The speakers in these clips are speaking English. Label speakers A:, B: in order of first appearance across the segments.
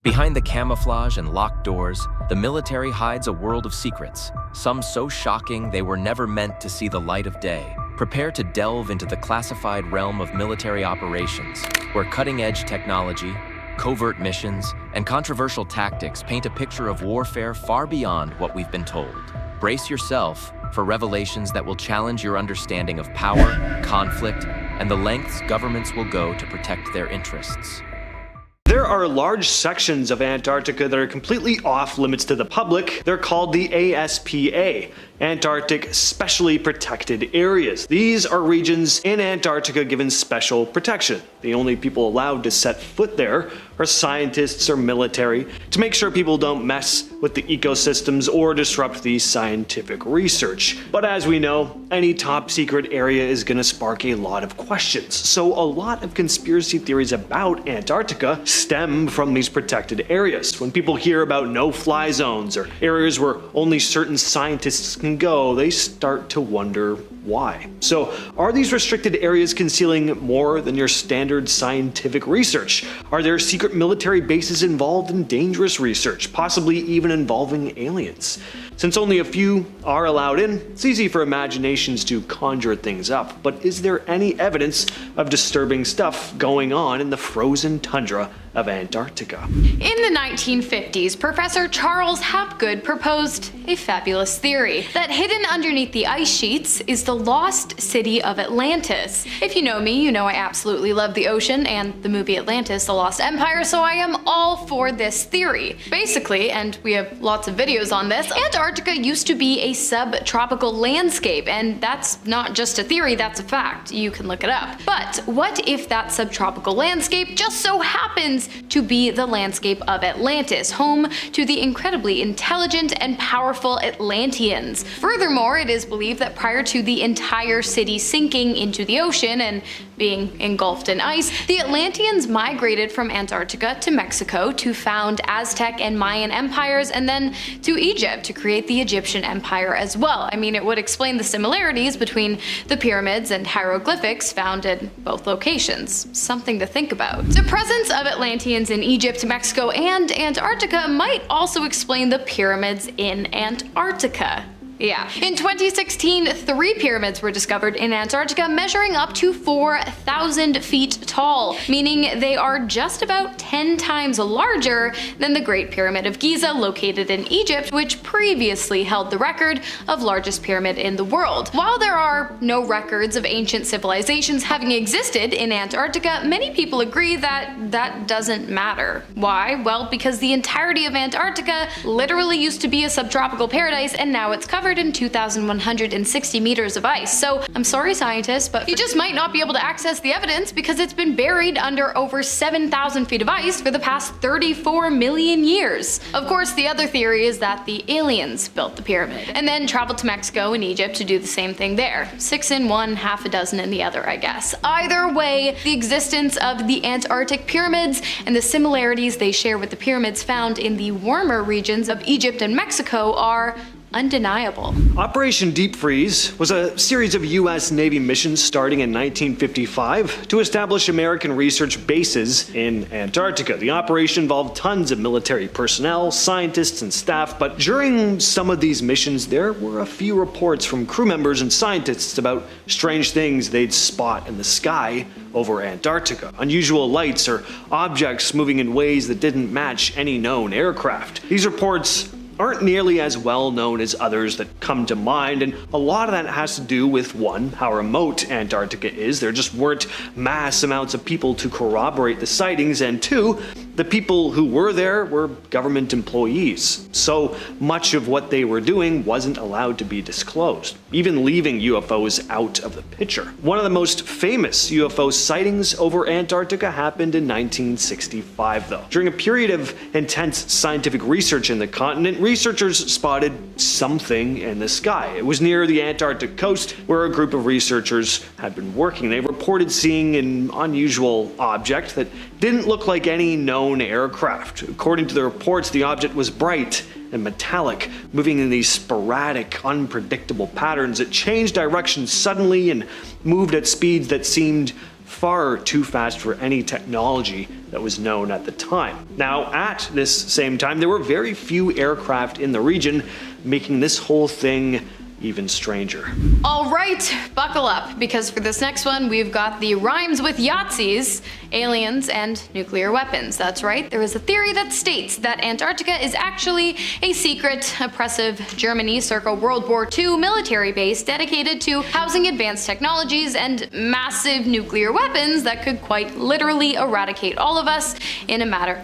A: Behind the camouflage and locked doors, the military hides a world of secrets, some so shocking they were never meant to see the light of day. Prepare to delve into the classified realm of military operations, where cutting-edge technology, covert missions, and controversial tactics paint a picture of warfare far beyond what we've been told. Brace yourself for revelations that will challenge your understanding of power, conflict, and the lengths governments will go to protect their interests.
B: There are large sections of Antarctica that are completely off limits to the public. They're called the ASPA, Antarctic Specially Protected Areas. These are regions in Antarctica given special protection. The only people allowed to set foot there are scientists or military to make sure people don't mess with the ecosystems or disrupt the scientific research. But as we know, any top secret area is going to spark a lot of questions. So a lot of conspiracy theories about Antarctica stem from these protected areas. When people hear about no-fly zones or areas where only certain scientists can go, they start to wonder why. So are these restricted areas concealing more than your standard scientific research? Are there secret military bases involved in dangerous research, possibly even involving aliens? Since only a few are allowed in, it's easy for imaginations to conjure things up, but is there any evidence of disturbing stuff going on in the frozen tundra of Antarctica?
C: In the 1950s, Professor Charles Hapgood proposed a fabulous theory that hidden underneath the ice sheets is the lost city of Atlantis. If you know me, you know I absolutely love the ocean and the movie Atlantis, The Lost Empire, so I am all for this theory. Basically, and we have lots of videos on this, Antarctica used to be a subtropical landscape, and that's not just a theory, that's a fact. You can look it up. But what if that subtropical landscape just so happens to be the landscape of Atlantis, home to the incredibly intelligent and powerful Atlanteans? Furthermore, it is believed that prior to the entire city sinking into the ocean and being engulfed in ice, the Atlanteans migrated from Antarctica to Mexico to found Aztec and Mayan empires, and then to Egypt to create the Egyptian empire as well. I mean, it would explain the similarities between the pyramids and hieroglyphics found in both locations. Something to think about. The presence of Atlanteans in Egypt, Mexico, and Antarctica might also explain the pyramids in Antarctica. Yeah. In 2016, 3 pyramids were discovered in Antarctica measuring up to 4,000 feet tall, meaning they are just about 10 times larger than the Great Pyramid of Giza located in Egypt, which previously held the record of largest pyramid in the world. While there are no records of ancient civilizations having existed in Antarctica, many people agree that that doesn't matter. Why? Well, because the entirety of Antarctica literally used to be a subtropical paradise, and now it's covered in 2,160 meters of ice. So I'm sorry, scientists, but you just might not be able to access the evidence because it's been buried under over 7,000 feet of ice for the past 34 million years. Of course, the other theory is that the aliens built the pyramid and then traveled to Mexico and Egypt to do the same thing there. 6 in one, half a dozen in the other, I guess. Either way, the existence of the Antarctic pyramids and the similarities they share with the pyramids found in the warmer regions of Egypt and Mexico are undeniable.
B: Operation Deep Freeze was a series of US Navy missions starting in 1955 to establish American research bases in Antarctica. The operation involved tons of military personnel, scientists, and staff, but during some of these missions there were a few reports from crew members and scientists about strange things they'd spot in the sky over Antarctica. Unusual lights or objects moving in ways that didn't match any known aircraft. These reports aren't nearly as well known as others that come to mind, and a lot of that has to do with, one, how remote Antarctica is. There just weren't mass amounts of people to corroborate the sightings, and two, the people who were there were government employees. So much of what they were doing wasn't allowed to be disclosed, even leaving UFOs out of the picture. One of the most famous UFO sightings over Antarctica happened in 1965, though. During a period of intense scientific research in the continent, researchers spotted something in the sky. It was near the Antarctic coast where a group of researchers had been working. They reported seeing an unusual object that didn't look like any known aircraft. According to the reports, the object was bright and metallic, moving in these sporadic, unpredictable patterns. It changed direction suddenly and moved at speeds that seemed far too fast for any technology that was known at the time. Now, at this same time, there were very few aircraft in the region, making this whole thing even stranger.
C: All right, buckle up, because for this next one, we've got the rhymes with Yahtzees, aliens, and nuclear weapons. That's right, there is a theory that states that Antarctica is actually a secret, oppressive Germany-circa World War II military base dedicated to housing advanced technologies and massive nuclear weapons that could quite literally eradicate all of us in a matter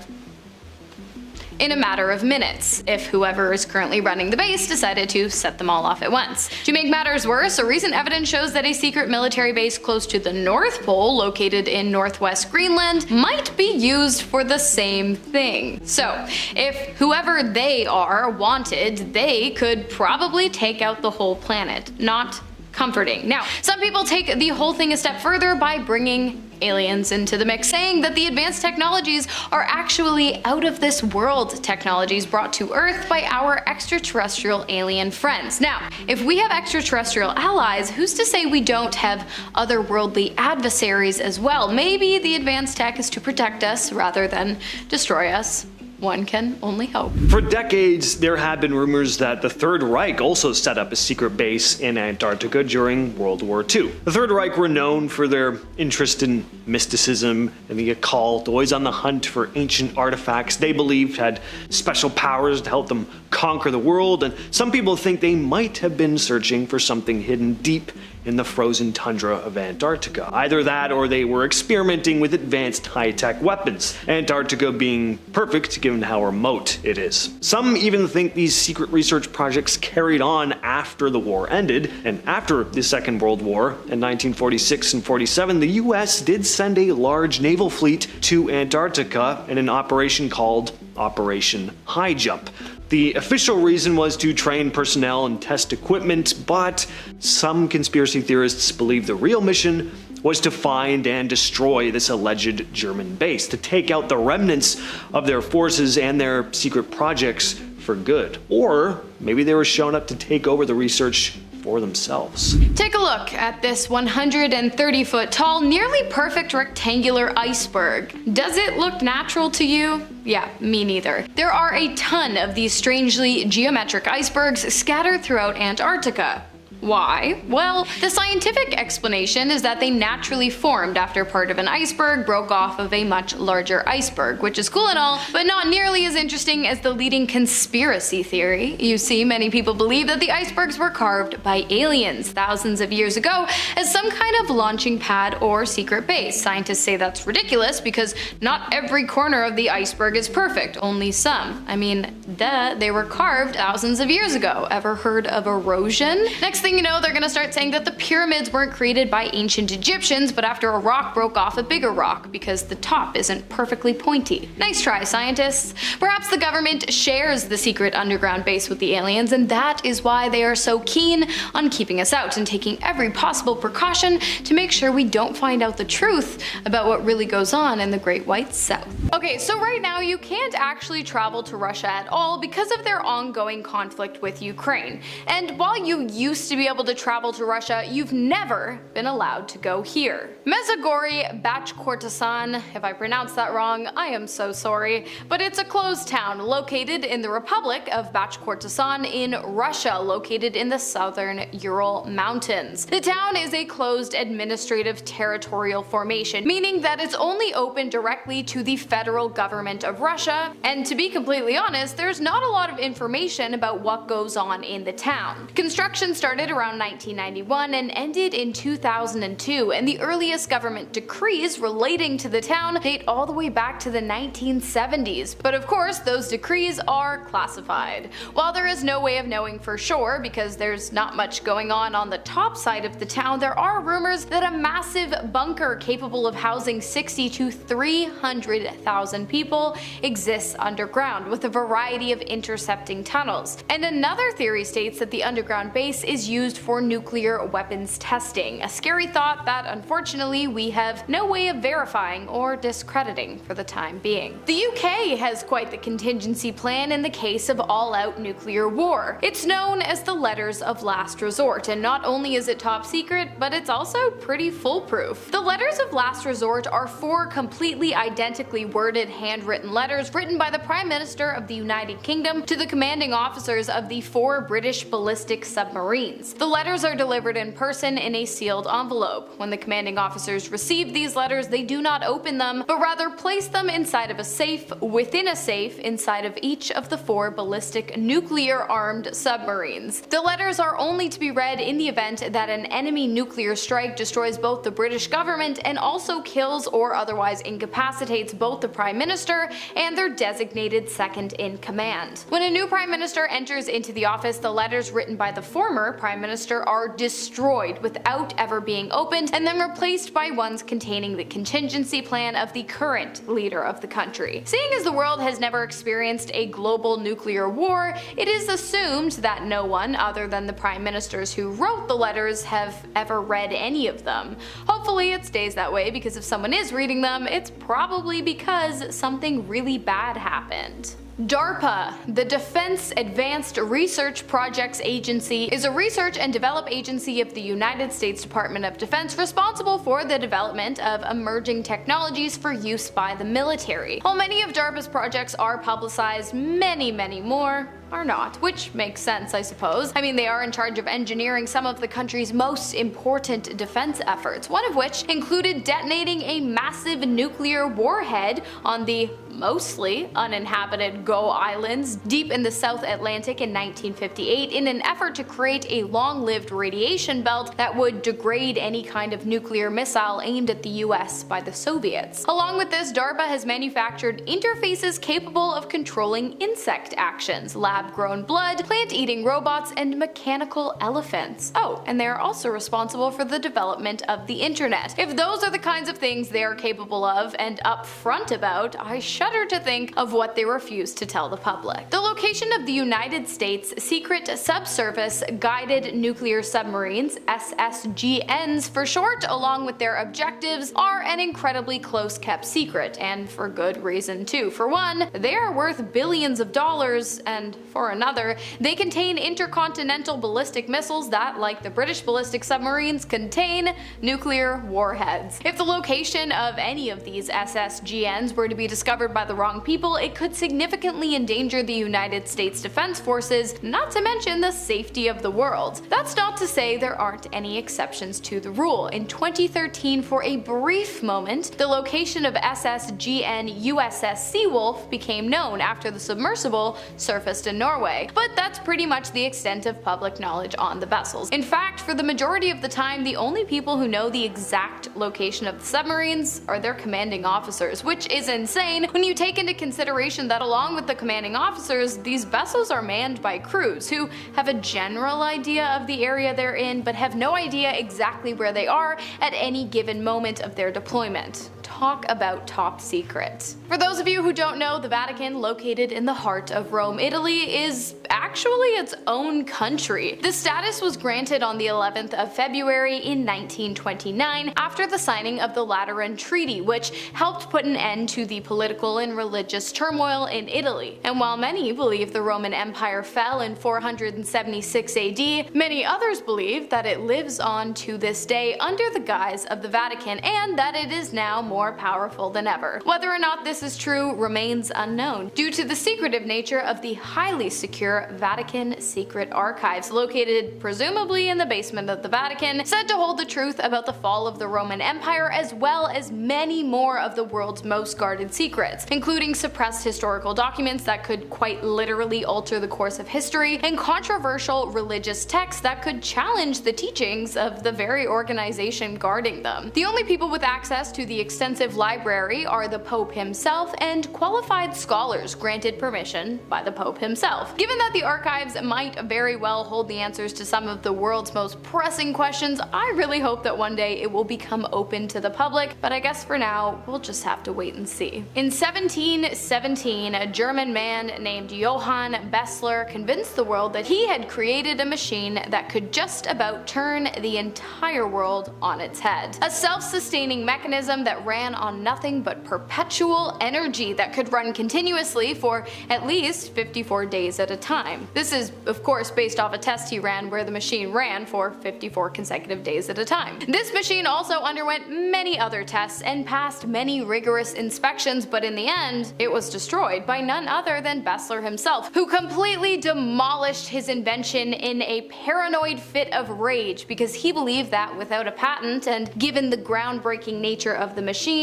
C: of minutes, if whoever is currently running the base decided to set them all off at once. To make matters worse, a recent evidence shows that a secret military base close to the North Pole, located in northwest Greenland, might be used for the same thing. So, if whoever they are wanted, they could probably take out the whole planet. Not comforting. Now, some people take the whole thing a step further by bringing aliens into the mix, saying that the advanced technologies are actually out of this world technologies brought to Earth by our extraterrestrial alien friends. Now, if we have extraterrestrial allies, who's to say we don't have otherworldly adversaries as well? Maybe the advanced tech is to protect us rather than destroy us. One can only hope.
B: For decades, there have been rumors that the Third Reich also set up a secret base in Antarctica during World War II. The Third Reich were known for their interest in mysticism and the occult, always on the hunt for ancient artifacts they believed had special powers to help them conquer the world, and some people think they might have been searching for something hidden deep in the frozen tundra of Antarctica. Either that, or they were experimenting with advanced high-tech weapons, Antarctica being perfect given how remote it is. Some even think these secret research projects carried on after the war ended, and after the Second World War in 1946 and 47, the US did send a large naval fleet to Antarctica in an operation called Operation High Jump. The official reason was to train personnel and test equipment, but some conspiracy theorists believe the real mission was to find and destroy this alleged German base, to take out the remnants of their forces and their secret projects for good. Or maybe they were shown up to take over the research for themselves.
C: Take a look at this 130-foot tall, nearly perfect rectangular iceberg. Does it look natural to you? Yeah, me neither. There are a ton of these strangely geometric icebergs scattered throughout Antarctica. Why? Well, the scientific explanation is that they naturally formed after part of an iceberg broke off of a much larger iceberg, which is cool and all, but not nearly as interesting as the leading conspiracy theory. You see, many people believe that the icebergs were carved by aliens thousands of years ago as some kind of launching pad or secret base. Scientists say that's ridiculous because not every corner of the iceberg is perfect, only some. I mean, duh, they were carved thousands of years ago. Ever heard of erosion? Next thing you know, they're gonna start saying that the pyramids weren't created by ancient Egyptians, but after a rock broke off a bigger rock because the top isn't perfectly pointy. Nice try, scientists. Perhaps the government shares the secret underground base with the aliens, and that is why they are so keen on keeping us out and taking every possible precaution to make sure we don't find out the truth about what really goes on in the Great White South. Okay, so right now you can't actually travel to Russia at all because of their ongoing conflict with Ukraine. And while you used to be able to travel to Russia, you've never been allowed to go here. Mezhgory Bachkortosan, if I pronounced that wrong, I am so sorry, but it's a closed town located in the Republic of Bachkortosan in Russia, located in the southern Ural Mountains. The town is a closed administrative territorial formation, meaning that it's only open directly to the federal government of Russia, and to be completely honest, there's not a lot of information about what goes on in the town. Construction started around 1991 and ended in 2002, and the earliest government decrees relating to the town date all the way back to the 1970s. But of course, those decrees are classified. While there is no way of knowing for sure because there's not much going on the top side of the town, there are rumors that a massive bunker capable of housing 60 to 300,000 people exists underground with a variety of intercepting tunnels. And another theory states that the underground base is used used for nuclear weapons testing, a scary thought that unfortunately we have no way of verifying or discrediting for the time being. The UK has quite the contingency plan in the case of all-out nuclear war. It's known as the Letters of Last Resort, and not only is it top secret, but it's also pretty foolproof. The Letters of Last Resort are 4 completely identically worded handwritten letters written by the Prime Minister of the United Kingdom to the commanding officers of the 4 British ballistic submarines. The letters are delivered in person in a sealed envelope. When the commanding officers receive these letters, they do not open them, but rather place them inside of a safe within a safe inside of each of the 4 ballistic nuclear-armed submarines. The letters are only to be read in the event that an enemy nuclear strike destroys both the British government and also kills or otherwise incapacitates both the Prime Minister and their designated second in command. When a new Prime Minister enters into the office, the letters written by the former Prime Minister are destroyed without ever being opened and then replaced by ones containing the contingency plan of the current leader of the country. Seeing as the world has never experienced a global nuclear war, it is assumed that no one other than the Prime Ministers who wrote the letters have ever read any of them. Hopefully it stays that way, because if someone is reading them, it's probably because something really bad happened. DARPA, the Defense Advanced Research Projects Agency, is a research and develop agency of the United States Department of Defense responsible for the development of emerging technologies for use by the military. While many of DARPA's projects are publicized, many more are not, which makes sense, I suppose. I mean, they are in charge of engineering some of the country's most important defense efforts, one of which included detonating a massive nuclear warhead on the mostly uninhabited Go Islands deep in the South Atlantic in 1958 in an effort to create a long-lived radiation belt that would degrade any kind of nuclear missile aimed at the US by the Soviets. Along with this, DARPA has manufactured interfaces capable of controlling insect actions, lab-grown blood, plant-eating robots, and mechanical elephants. Oh, and they are also responsible for the development of the internet. If those are the kinds of things they are capable of and upfront about, I shudder to think of what they refuse to tell the public. The location of the United States secret subsurface guided nuclear submarines, SSGNs for short, along with their objectives, are an incredibly close-kept secret, and for good reason too. For one, they are worth billions of dollars, and for another, they contain intercontinental ballistic missiles that, like the British ballistic submarines, contain nuclear warheads. If the location of any of these SSGNs were to be discovered by the wrong people, it could significantly endanger the United States Defense Forces, not to mention the safety of the world. That's not to say there aren't any exceptions to the rule. In 2013, for a brief moment, the location of SSGN USS Seawolf became known after the submersible surfaced in Norway, but that's pretty much the extent of public knowledge on the vessels. In fact, for the majority of the time, the only people who know the exact location of the submarines are their commanding officers, which is insane when you take into consideration that along with the commanding officers, these vessels are manned by crews who have a general idea of the area they're in, but have no idea exactly where they are at any given moment of their deployment. Talk about top secret. For those of you who don't know, the Vatican, located in the heart of Rome, Italy, is actually its own country. The status was granted on the 11th of February in 1929 after the signing of the Lateran Treaty, which helped put an end to the political and religious turmoil in Italy. And while many believe the Roman Empire fell in 476 AD, many others believe that it lives on to this day under the guise of the Vatican, and that it is now more powerful than ever. Whether or not this is true remains unknown, due to the secretive nature of the highly secure Vatican Secret Archives, located presumably in the basement of the Vatican, said to hold the truth about the fall of the Roman Empire, as well as many more of the world's most guarded secrets, including suppressed historical documents that could quite literally alter the course of history, and controversial religious texts that could challenge the teachings of the very organization guarding them. The only people with access to the extensive extensive library are the Pope himself and qualified scholars granted permission by the Pope himself. Given that the archives might very well hold the answers to some of the world's most pressing questions, I really hope that one day it will become open to the public, but I guess for now, we'll just have to wait and see. In 1717, a German man named Johann Bessler convinced the world that he had created a machine that could just about turn the entire world on its head. A self-sustaining mechanism that ran on nothing but perpetual energy that could run continuously for at least 54 days at a time. This is, of course, based off a test he ran where the machine ran for 54 consecutive days at a time. This machine also underwent many other tests and passed many rigorous inspections, but in the end, it was destroyed by none other than Bessler himself, who completely demolished his invention in a paranoid fit of rage because he believed that without a patent and given the groundbreaking nature of the machine,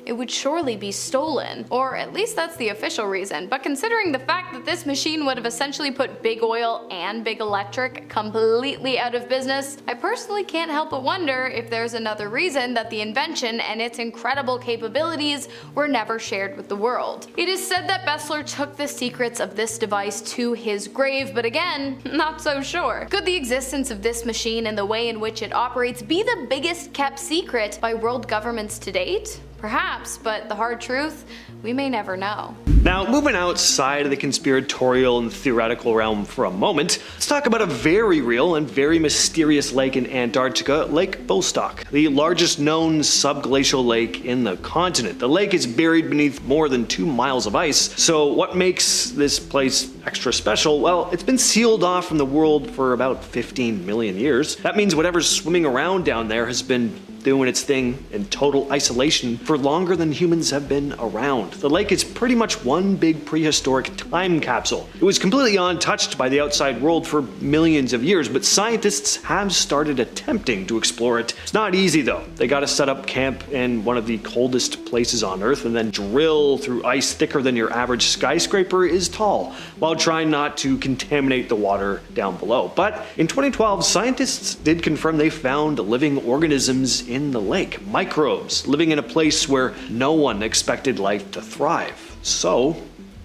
C: it would surely be stolen. Or at least that's the official reason, but considering the fact that this machine would have essentially put Big Oil and Big Electric completely out of business, I personally can't help but wonder if there's another reason that the invention and its incredible capabilities were never shared with the world. It is said that Bessler took the secrets of this device to his grave, but again, not so sure. Could the existence of this machine and the way in which it operates be the biggest kept secret by world governments to date? Perhaps, but the hard truth, we may never know.
B: Now, moving outside of the conspiratorial and theoretical realm for a moment, let's talk about a very real and very mysterious lake in Antarctica, Lake Vostok, the largest known subglacial lake in the continent. The lake is buried beneath more than 2 miles of ice, so what makes this place extra special? Well, it's been sealed off from the world for about 15 million years. That means whatever's swimming around down there has been doing its thing in total isolation for longer than humans have been around. The lake is pretty much one big prehistoric time capsule. It was completely untouched by the outside world for millions of years, but scientists have started attempting to explore it. It's not easy though. They gotta set up camp in one of the coldest places on Earth and then drill through ice thicker than your average skyscraper is tall, while trying not to contaminate the water down below. But in 2012, scientists did confirm they found living organisms in the lake, microbes living in a place where no one expected life to thrive. So,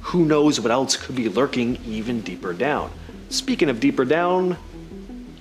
B: who knows what else could be lurking even deeper down? Speaking of deeper down,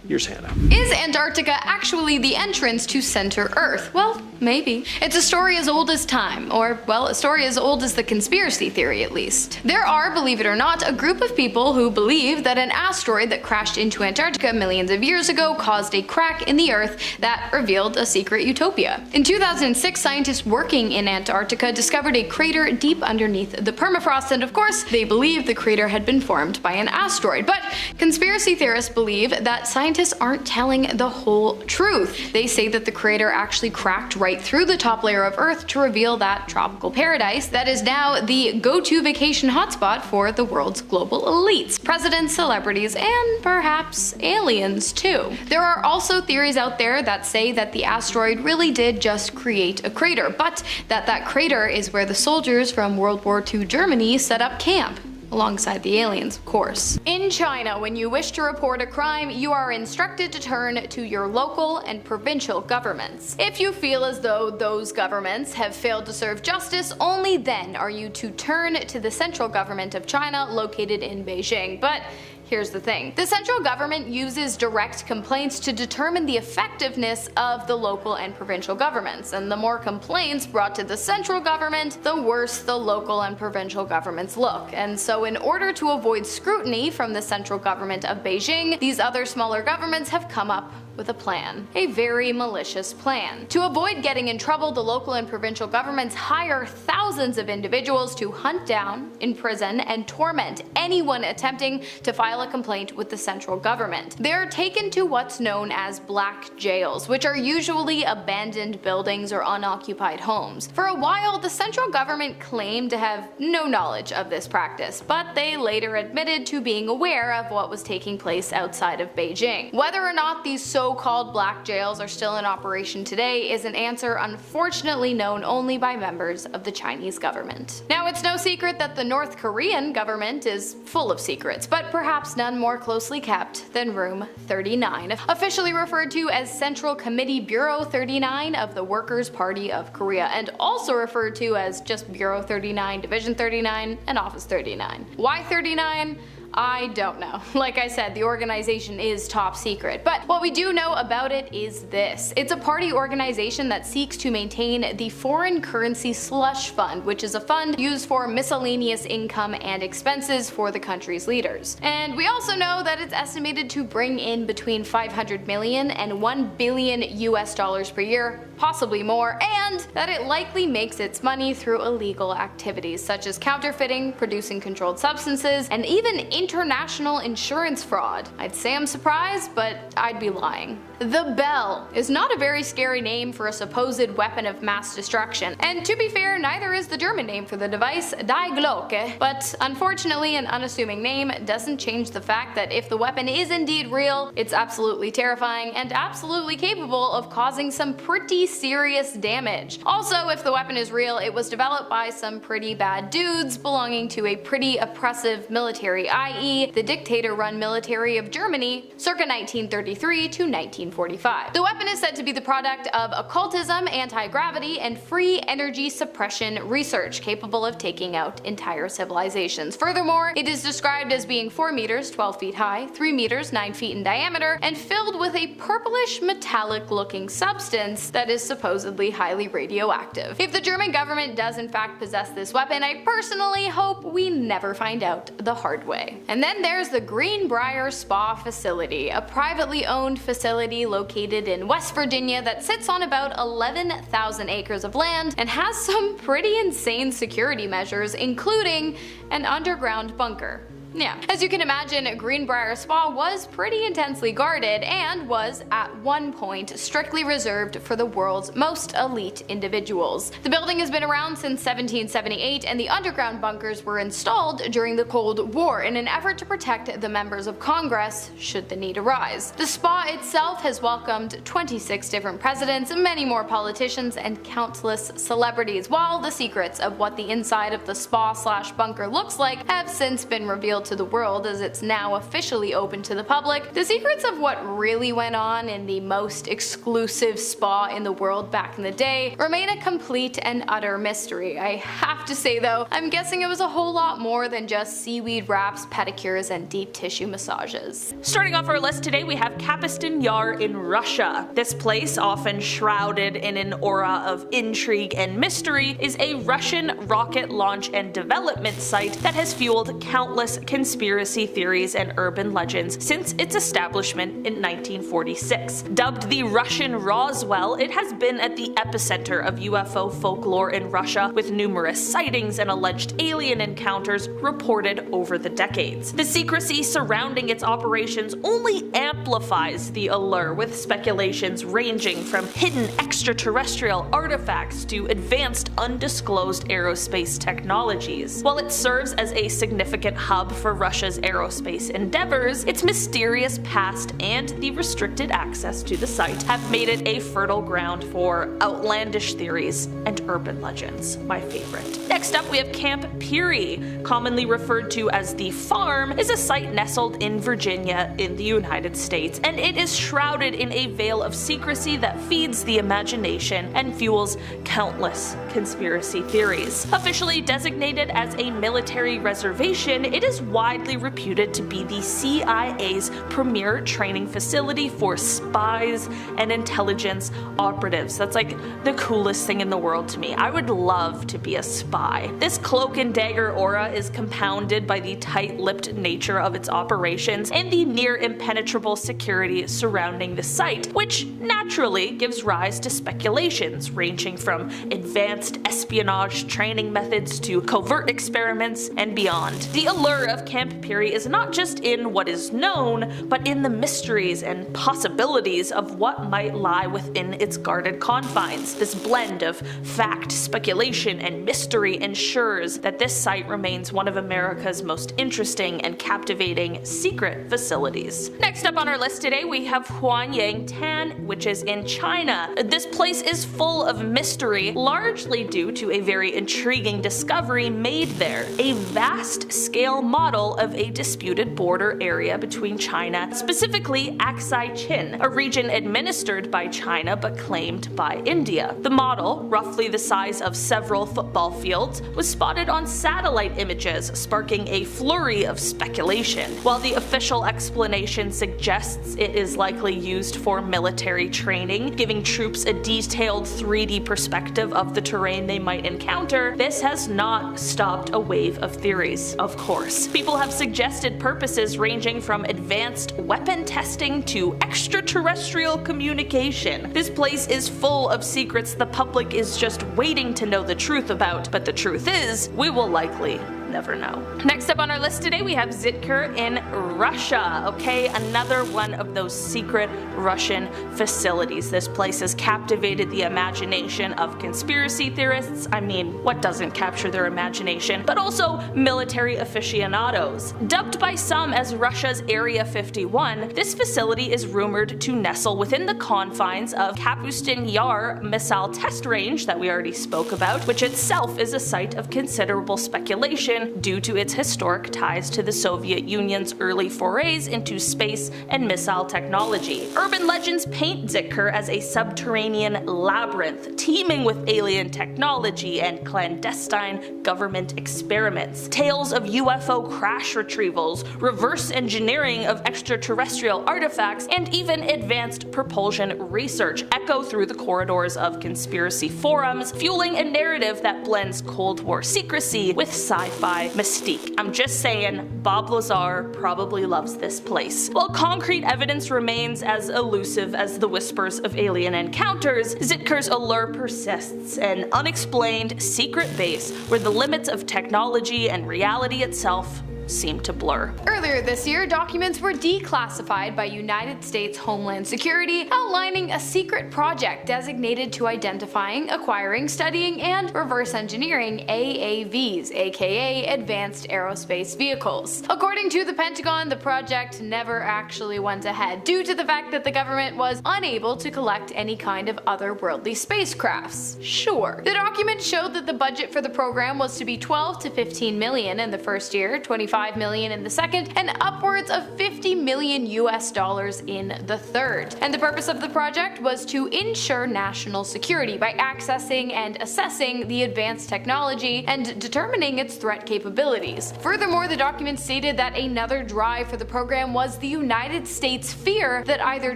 B: here's Hannah.
C: Is Antarctica actually the entrance to center Earth? Well, maybe. It's a story as old as time, or, well, a story as old as the conspiracy theory at least. There are, believe it or not, a group of people who believe that an asteroid that crashed into Antarctica millions of years ago caused a crack in the Earth that revealed a secret utopia. In 2006, scientists working in Antarctica discovered a crater deep underneath the permafrost, and of course, they believe the crater had been formed by an asteroid. But conspiracy theorists believe that scientists aren't telling the whole truth. They say that the crater actually cracked right through the top layer of Earth to reveal that tropical paradise that is now the go-to vacation hotspot for the world's global elites, presidents, celebrities, and perhaps aliens too. There are also theories out there that say that the asteroid really did just create a crater, but that crater is where the soldiers from World War II Germany set up camp. Alongside the aliens, of course. In China, when you wish to report a crime, you are instructed to turn to your local and provincial governments. If you feel as though those governments have failed to serve justice, only then are you to turn to the central government of China located in Beijing. But here's the thing. The central government uses direct complaints to determine the effectiveness of the local and provincial governments, and the more complaints brought to the central government, the worse the local and provincial governments look. And so in order to avoid scrutiny from the central government of Beijing, these other smaller governments have come up with a plan. A very malicious plan. To avoid getting in trouble, the local and provincial governments hire thousands of individuals to hunt down, imprison, and torment anyone attempting to file a complaint with the central government. They are taken to what's known as black jails, which are usually abandoned buildings or unoccupied homes. For a while, the central government claimed to have no knowledge of this practice, but they later admitted to being aware of what was taking place outside of Beijing. Whether or not these so-called black jails are still in operation today is an answer unfortunately known only by members of the Chinese government. Now, it's no secret that the North Korean government is full of secrets, but perhaps perhaps none more closely kept than Room 39, officially referred to as Central Committee Bureau 39 of the Workers' Party of Korea, and also referred to as just Bureau 39, Division 39, and Office 39. Why 39? I don't know. Like I said, the organization is top secret, but what we do know about it is this. It's a party organization that seeks to maintain the Foreign Currency Slush Fund, which is a fund used for miscellaneous income and expenses for the country's leaders. And we also know that it's estimated to bring in between 500 million and 1 billion US dollars per year, possibly more, and that it likely makes its money through illegal activities such as counterfeiting, producing controlled substances, and even international insurance fraud. I'd say I'm surprised, but I'd be lying. The Bell is not a very scary name for a supposed weapon of mass destruction, and to be fair, neither is the German name for the device, Die Glocke, but unfortunately an unassuming name doesn't change the fact that if the weapon is indeed real, it's absolutely terrifying and absolutely capable of causing some pretty serious damage. Also, if the weapon is real, it was developed by some pretty bad dudes belonging to a pretty oppressive military, i.e. the dictator-run military of Germany circa 1933 to 1945. The weapon is said to be the product of occultism, anti-gravity, and free energy suppression research capable of taking out entire civilizations. Furthermore, it is described as being 4 meters 12 feet high, 3 meters 9 feet in diameter, and filled with a purplish metallic looking substance that is supposedly highly radioactive. If the German government does in fact possess this weapon, I personally hope we never find out the hard way. And then there's the Greenbrier Spa facility, a privately owned facility located in West Virginia that sits on about 11,000 acres of land and has some pretty insane security measures, including an underground bunker. Yeah, as you can imagine, Greenbrier Spa was pretty intensely guarded and was, at one point, strictly reserved for the world's most elite individuals. The building has been around since 1778, and the underground bunkers were installed during the Cold War in an effort to protect the members of Congress should the need arise. The spa itself has welcomed 26 different presidents, many more politicians, and countless celebrities, while the secrets of what the inside of the spa/bunker looks like have since been revealed to the world as it's now officially open to the public. The secrets of what really went on in the most exclusive spa in the world back in the day remain a complete and utter mystery. I have to say though, I'm guessing it was a whole lot more than just seaweed wraps, pedicures, and deep tissue massages.
D: Starting off our list today, we have Kapustin Yar in Russia. This place, often shrouded in an aura of intrigue and mystery, is a Russian rocket launch and development site that has fueled countless conspiracy theories and urban legends since its establishment in 1946. Dubbed the Russian Roswell, it has been at the epicenter of UFO folklore in Russia, with numerous sightings and alleged alien encounters reported over the decades. The secrecy surrounding its operations only amplifies the allure, with speculations ranging from hidden extraterrestrial artifacts to advanced undisclosed aerospace technologies. While it serves as a significant hub for Russia's aerospace endeavors, its mysterious past and the restricted access to the site have made it a fertile ground for outlandish theories and urban legends, my favorite. Next up, we have Camp Peary, commonly referred to as the Farm, is a site nestled in Virginia in the United States, and it is shrouded in a veil of secrecy that feeds the imagination and fuels countless conspiracy theories. Officially designated as a military reservation, it is widely reputed to be the CIA's premier training facility for spies and intelligence operatives. That's like the coolest thing in the world to me. I would love to be a spy. This cloak and dagger aura is compounded by the tight-lipped nature of its operations and the near impenetrable security surrounding the site, which naturally gives rise to speculations ranging from advanced espionage training methods to covert experiments and beyond. The allure of Camp Peary is not just in what is known, but in the mysteries and possibilities of what might lie within its guarded confines. This blend of fact, speculation, and mystery ensures that this site remains one of America's most interesting and captivating secret facilities. Next up on our list today, we have Huanyang Tan, which is in China. This place is full of mystery, largely due to a very intriguing intriguing discovery made there, a vast-scale model of a disputed border area between China, specifically Aksai Chin, a region administered by China but claimed by India. The model, roughly the size of several football fields, was spotted on satellite images, sparking a flurry of speculation. While the official explanation suggests it is likely used for military training, giving troops a detailed 3D perspective of the terrain they might encounter, this has not stopped a wave of theories, of course. People have suggested purposes ranging from advanced weapon testing to extraterrestrial communication. This place is full of secrets the public is just waiting to know the truth about, but the truth is, we will likely never know. Next up on our list today, we have Zitkar in Russia. Okay, another one of those secret Russian facilities. This place has captivated the imagination of conspiracy theorists. I mean, what doesn't capture their imagination? But also military aficionados. Dubbed by some as Russia's Area 51, this facility is rumored to nestle within the confines of Kapustin Yar missile test range that we already spoke about, which itself is a site of considerable speculation due to its historic ties to the Soviet Union's early forays into space and missile technology. Urban legends paint Zitkar as a subterranean labyrinth teeming with alien technology and clandestine government experiments. Tales of UFO crash retrievals, reverse engineering of extraterrestrial artifacts, and even advanced propulsion research echo through the corridors of conspiracy forums, fueling a narrative that blends Cold War secrecy with sci-fi mystique. I'm just saying, Bob Lazar probably loves this place. While concrete evidence remains as elusive as the whispers of alien encounters, Zitkar's allure persists, an unexplained secret base where the limits of technology and reality itself seem to blur.
C: Earlier this year, documents were declassified by United States Homeland Security outlining a secret project designated to identifying, acquiring, studying, and reverse engineering AAVs, aka Advanced Aerospace Vehicles. According to the Pentagon, the project never actually went ahead due to the fact that the government was unable to collect any kind of otherworldly spacecrafts. Sure. The document showed that the budget for the program was to be 12 to 15 million in the first year, 25 million in the second, and upwards of 50 million US dollars in the third. And the purpose of the project was to ensure national security by accessing and assessing the advanced technology and determining its threat capabilities. Furthermore, the document stated that another drive for the program was the United States' fear that either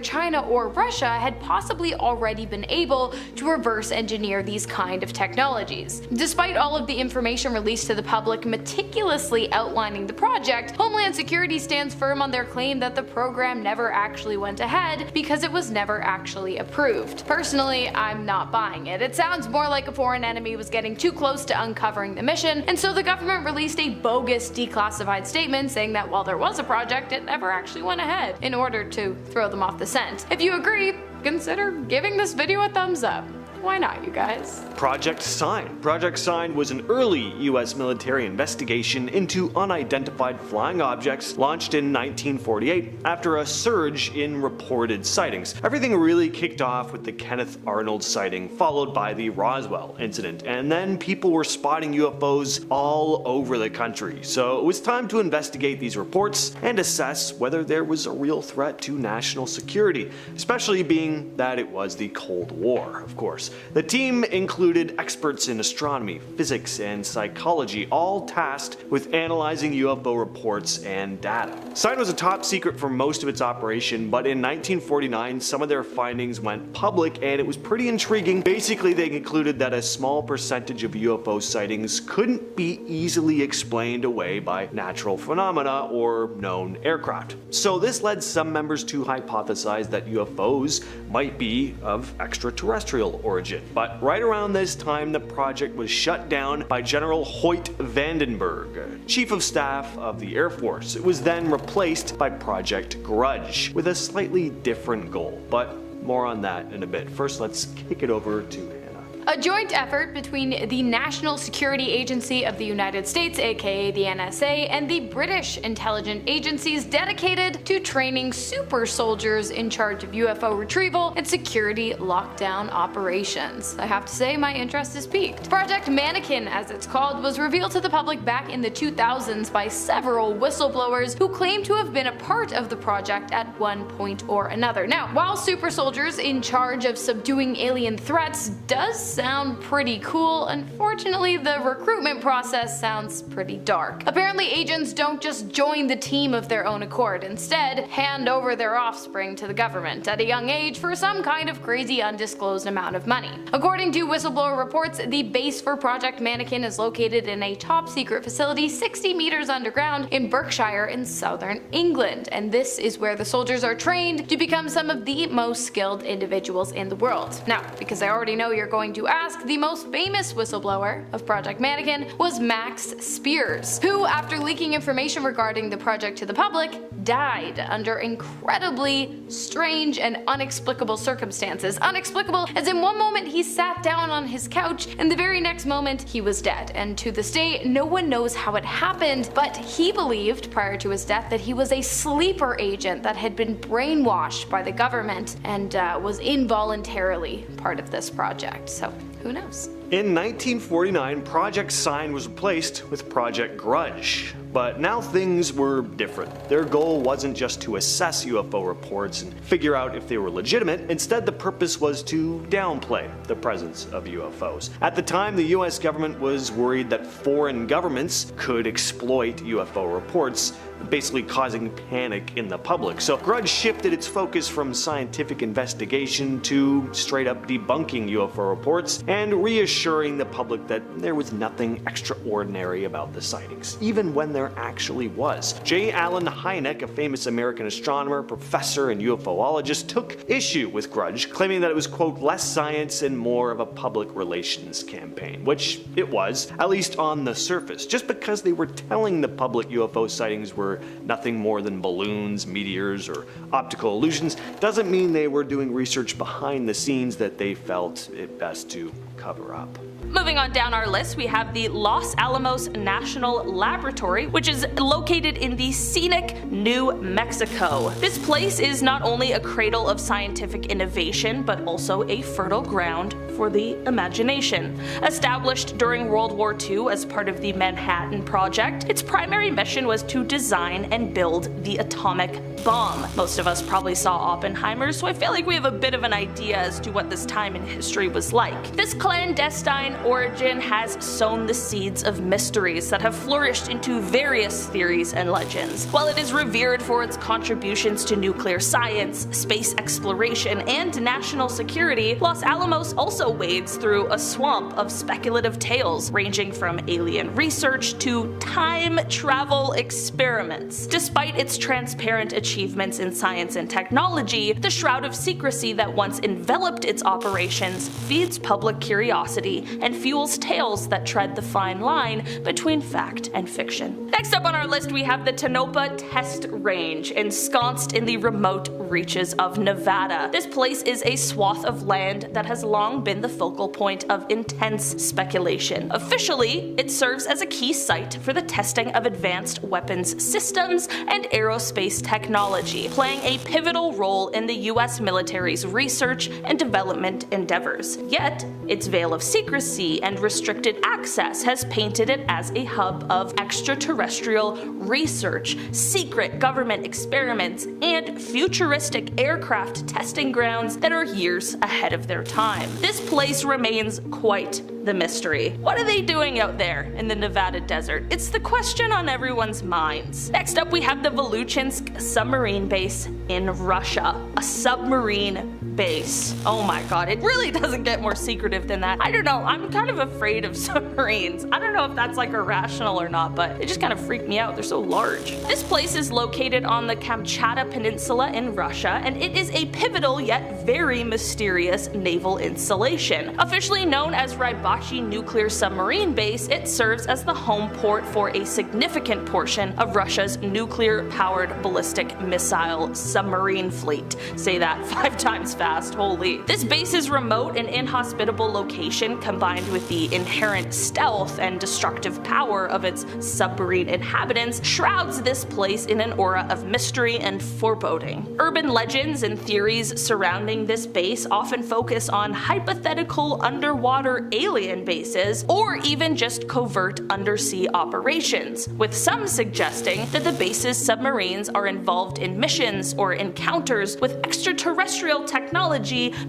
C: China or Russia had possibly already been able to reverse engineer these kind of technologies. Despite all of the information released to the public meticulously outlining the project, Homeland Security stands firm on their claim that the program never actually went ahead because it was never actually approved. Personally, I'm not buying it. It sounds more like a foreign enemy was getting too close to uncovering the mission, and so the government released a bogus declassified statement saying that while there was a project, it never actually went ahead, in order to throw them off the scent. If you agree, consider giving this video a thumbs up. Why not, you guys?
B: Project Sign. Project Sign was an early US military investigation into unidentified flying objects launched in 1948 after a surge in reported sightings. Everything really kicked off with the Kenneth Arnold sighting, followed by the Roswell incident, and then people were spotting UFOs all over the country. So it was time to investigate these reports and assess whether there was a real threat to national security, especially being that it was the Cold War, of course. The team included experts in astronomy, physics, and psychology, all tasked with analyzing UFO reports and data. Sign was a top secret for most of its operation, but in 1949 some of their findings went public and it was pretty intriguing. Basically, they concluded that a small percentage of UFO sightings couldn't be easily explained away by natural phenomena or known aircraft. So this led some members to hypothesize that UFOs might be of extraterrestrial origin. But right around this time, the project was shut down by General Hoyt Vandenberg, Chief of Staff of the Air Force. It was then replaced by Project Grudge, with a slightly different goal, but more on that in a bit. First, let's kick it over to Hannah.
C: a joint effort between the National Security Agency of the United States, aka the NSA, and the British intelligence agencies dedicated to training super soldiers in charge of UFO retrieval and security lockdown operations. I have to say, my interest is piqued. Project Mannequin, as it's called, was revealed to the public back in the 2000s by several whistleblowers who claim to have been a part of the project at one point or another. Now, while super soldiers in charge of subduing alien threats does sound pretty cool, unfortunately the recruitment process sounds pretty dark. Apparently agents don't just join the team of their own accord, instead hand over their offspring to the government at a young age for some kind of crazy undisclosed amount of money. According to whistleblower reports, the base for Project Mannequin is located in a top secret facility 60 meters underground in Berkshire in southern England, and this is where the soldiers are trained to become some of the most skilled individuals in the world. Now, because I already know you're going to ask, the most famous whistleblower of Project Mannequin was Max Spears, who, after leaking information regarding the project to the public, died under incredibly strange and inexplicable circumstances. Inexplicable as in one moment he sat down on his couch and the very next moment he was dead, and to this day no one knows how it happened, but he believed prior to his death that he was a sleeper agent that had been brainwashed by the government and was involuntarily part of this project, so who knows.
B: In 1949, Project Sign was replaced with Project Grudge. But now things were different. Their goal wasn't just to assess UFO reports and figure out if they were legitimate. Instead, the purpose was to downplay the presence of UFOs. At the time, the US government was worried that foreign governments could exploit UFO reports, basically causing panic in the public. So Grudge shifted its focus from scientific investigation to straight up debunking UFO reports and reassuring the public that there was nothing extraordinary about the sightings, even when there actually was. J. Allen Hynek, a famous American astronomer, professor, and UFOologist, took issue with Grudge, claiming that it was, quote, less science and more of a public relations campaign, which it was, at least on the surface. Just because they were telling the public UFO sightings were nothing more than balloons, meteors, or optical illusions doesn't mean they were doing research behind the scenes that they felt it best to cover up.
D: Moving on down our list, we have the Los Alamos National Laboratory, which is located in the scenic New Mexico. This place is not only a cradle of scientific innovation, but also a fertile ground for the imagination. Established during World War II as part of the Manhattan Project, its primary mission was to design and build the atomic bomb. Most of us probably saw Oppenheimer, so I feel like we have a bit of an idea as to what this time in history was like. This clandestine origin has sown the seeds of mysteries that have flourished into various theories and legends. While it is revered for its contributions to nuclear science, space exploration, and national security, Los Alamos also wades through a swamp of speculative tales ranging from alien research to time travel experiments. Despite its transparent achievements in science and technology, the shroud of secrecy that once enveloped its operations feeds public curiosity and fuels tales that tread the fine line between fact and fiction. Next up on our list, we have the Tonopah Test Range, ensconced in the remote reaches of Nevada. This place is a swath of land that has long been the focal point of intense speculation. Officially, it serves as a key site for the testing of advanced weapons systems and aerospace technology, playing a pivotal role in the US military's research and development endeavors. Yet, its veil of secrecy and restricted access has painted it as a hub of extraterrestrial research, secret government experiments, and futuristic aircraft testing grounds that are years ahead of their time. This place remains quite the mystery. What are they doing out there in the Nevada desert? It's the question on everyone's minds. Next up, we have the Voluchinsk submarine base in Russia. A submarine base. Oh my god, it really doesn't get more secretive than that. I don't know, I'm kind of afraid of submarines. I don't know if that's like irrational or not, but it just kind of freaked me out. They're so large. This place is located on the Kamchatka Peninsula in Russia, and it is a pivotal yet very mysterious naval installation. Officially known as Rybachi Nuclear Submarine Base, it serves as the home port for a significant portion of Russia's nuclear-powered ballistic missile submarine fleet. Say that 5 times fast. fast, holy. This base's remote and inhospitable location, combined with the inherent stealth and destructive power of its submarine inhabitants, shrouds this place in an aura of mystery and foreboding. Urban legends and theories surrounding this base often focus on hypothetical underwater alien bases, or even just covert undersea operations, with some suggesting that the base's submarines are involved in missions or encounters with extraterrestrial technology